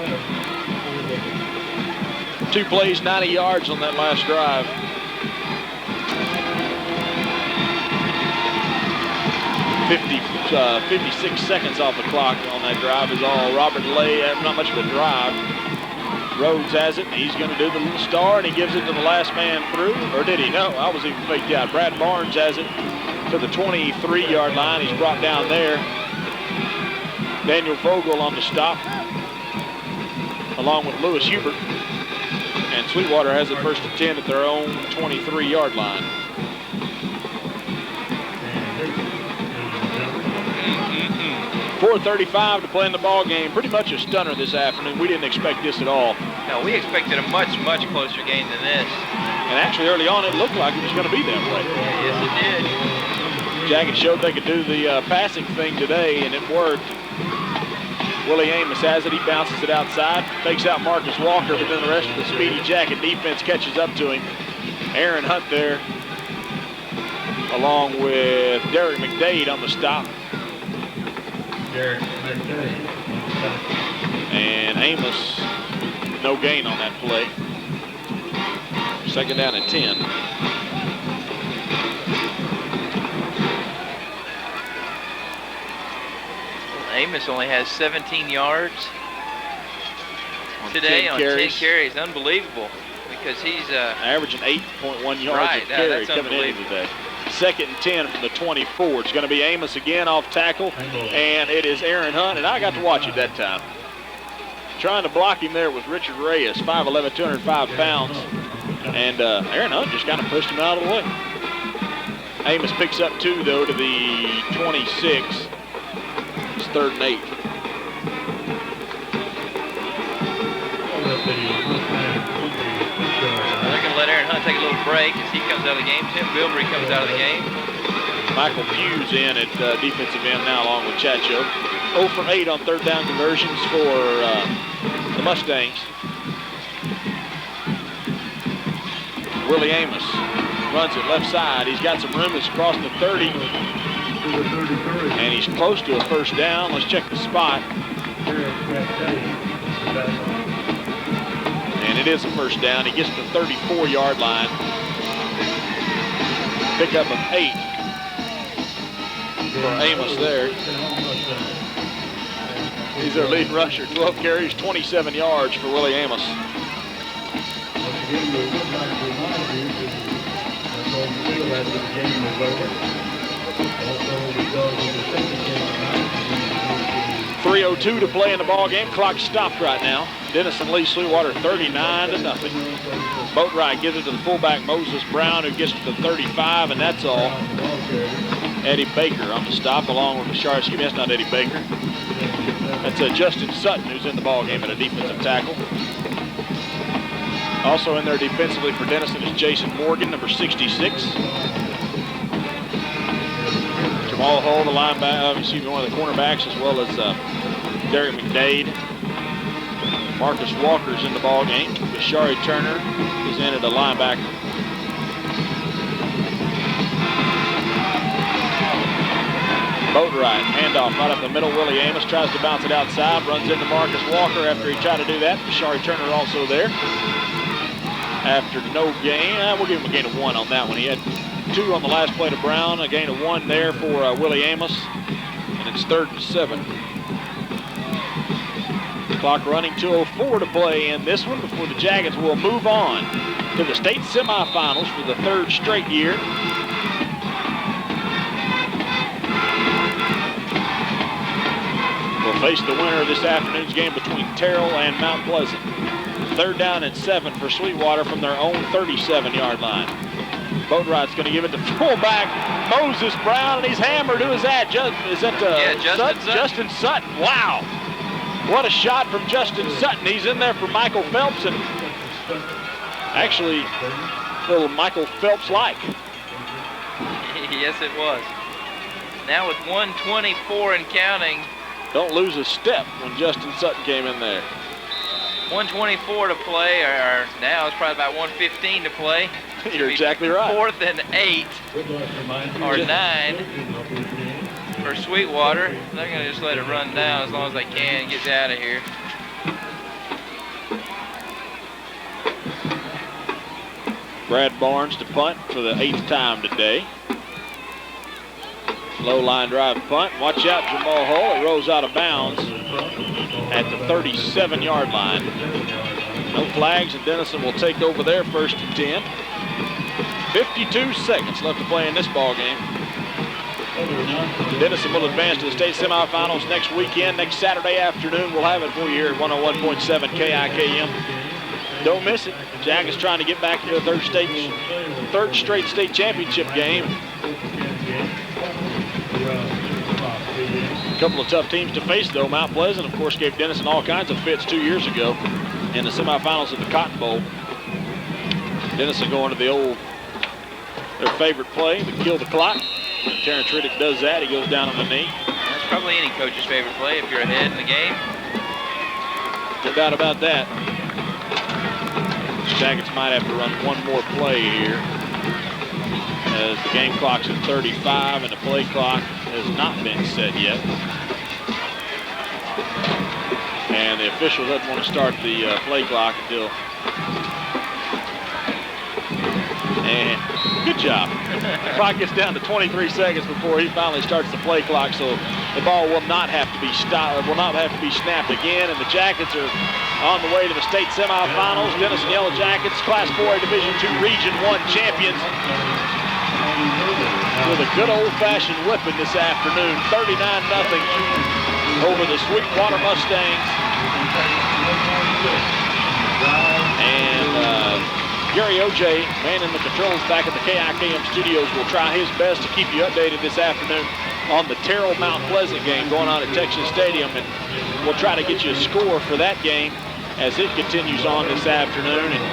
2 plays, 90 yards on that last drive. Uh, 56 seconds off the clock on that drive is all. Robert Lay, not much of a drive. Rhodes has it. He's going to do the little star, and he gives it to the last man through. Or did he? No, I was even faked out. Brad Barnes has it to the 23-yard line. He's brought down there. Daniel Vogel on the stop, along with Lewis Hubert. And Sweetwater has it first and 10 at their own 23-yard line. 4:35 to play in the ball game. Pretty much a stunner this afternoon. We didn't expect this at all.
No, we expected a much, much closer game than this.
And actually, early on, it looked like it was going to be that way.
Yes, it did.
Jacket showed they could do the passing thing today, and it worked. Willie Amos has it. He bounces it outside, fakes out Marcus Walker, but then the rest of the Speedy Jacket defense catches up to him. Aaron Hunt there, along with Derek McDade on the stop. And Amos, no gain on that play. 2nd down and 10.
Amos only has 17 yards today on 10 carries. Unbelievable, because he's
averaging 8.1 yards
right,
a carry
that's
coming in today. 2nd and 10 from the 24. It's going to be Amos again off tackle, and it is Aaron Hunt, and I got to watch it that time. Trying to block him there was Richard Reyes, 5'11", 205 pounds, and Aaron Hunt just kind of pushed him out of the way. Amos picks up 2, though, to the 26. It's 3rd and 8.
They're going to let Aaron Hunt take a little break as he comes out of the game. Tim Bilbrey comes out of the game.
Michael Pugh's in at defensive end now, along with Chacho. 0 for 8 on 3rd down conversions for the Mustangs. Willie Amos runs it left side. He's got some room. It's across the 30. And he's close to a 1st down. Let's check the spot. And it is a 1st down. He gets to the 34-yard line. Pickup of 8 for Amos there. He's their leading rusher. 12 carries, 27 yards for Willie Amos. .302 to play in the ball game. Clock stopped right now. Denison leads Sweetwater 39-0. Boatwright gives it to the fullback Moses Brown, who gets to the 35, and that's all. Eddie Baker on the stop, along with excuse me, that's not Eddie Baker. That's Justin Sutton, who's in the ball game at a defensive tackle. Also in there defensively for Denison is Jason Morgan, number 66. Jamal Hull, the linebacker, one of the cornerbacks, as well as Derek McDade. Marcus Walker's in the ball game. Bashari Turner is in at a linebacker. Boatwright, handoff right up the middle. Willie Amos tries to bounce it outside, runs into Marcus Walker after he tried to do that. Bashari Turner also there. After no gain, we'll give him a gain of 1 on that one. He had 2 on the last play to Brown, a gain of 1 there for Willie Amos, and it's 3rd and 7. Clock running, 2:04 to play in this one before the Jackets will move on to the state semifinals for the third straight year. We'll face the winner of this afternoon's game between Terrell and Mount Pleasant. 3rd down and 7 for Sweetwater from their own 37-yard line. Boatride's going to give it to fullback Moses Brown, and he's hammered. Who is that? Justin Sutton. Wow. What a shot from Justin Sutton. He's in there for Michael Phelps, and actually little Michael Phelps-like.
Yes, it was. Now with 1:24 and counting.
Don't lose a step when Justin Sutton came in there.
1:24 to play, or now it's probably about 1:15 to play.
You're exactly right.
4th and 8, or 9 for Sweetwater. They're going to just let it run down as long as they can, get out of here.
Brad Barnes to punt for the 8th time today. Low line drive punt. Watch out, Jamal Hull. It rolls out of bounds at the 37-yard line. No flags, and Denison will take over their 1st and 10. 52 seconds left to play in this ball game. Denison will advance to the state semifinals next weekend. Next Saturday afternoon, we'll have it for you here at 101.7 KIKM. Don't miss it. Jackets trying to get back to the third straight state championship game. A couple of tough teams to face, though. Mount Pleasant, of course, gave Denison all kinds of fits 2 years ago in the semifinals of the Cotton Bowl. Denison going to their favorite play, the kill the clock. When Terrence Riddick does that, he goes down on the knee.
That's probably any coach's favorite play if you're ahead in the game.
No doubt about that. Jackets might have to run one more play here, as the game clock's at 35 and the play clock has not been set yet. And the official doesn't want to start the play clock until... And good job. The clock gets down to 23 seconds before he finally starts the play clock, so the ball will not have to be snapped again. And the Jackets are on the way to the state semifinals. Denison Yellow Jackets, Class 4A Division II Region 1 champions, with a good old-fashioned whipping this afternoon, 39-0 over the Sweetwater Mustangs. And Gary O.J., manning the controls back at the KIKM studios, will try his best to keep you updated this afternoon on the Terrell Mount Pleasant game going on at Texas Stadium, and we'll try to get you a score for that game as it continues on this afternoon, and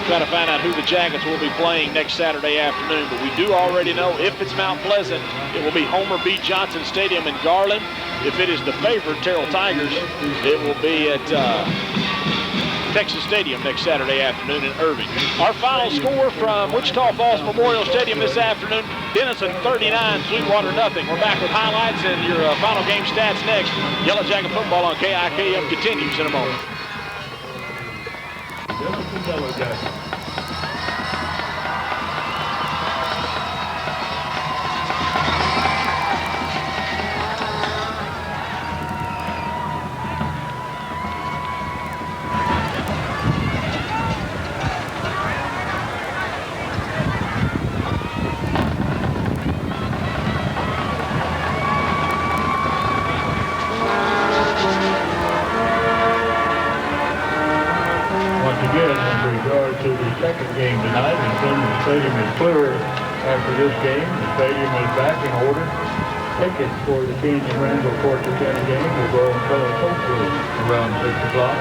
try to find out who the Jackets will be playing next Saturday afternoon. But we do already know if it's Mount Pleasant, it will be Homer B. Johnson Stadium in Garland. If it is the favorite Terrell Tigers, it will be at Texas Stadium next Saturday afternoon in Irving. Our final score from Wichita Falls Memorial Stadium this afternoon: Denison 39, Sweetwater nothing. We're back with highlights and your final game stats next. Yellow Jacket football on KIKM continues in a moment.
Yellow Jacket. Second game tonight, and soon the stadium is clear after this game. The stadium is back in order. Tickets for the Kansas Randall Portrait County game will go on sale hopefully around 6 o'clock.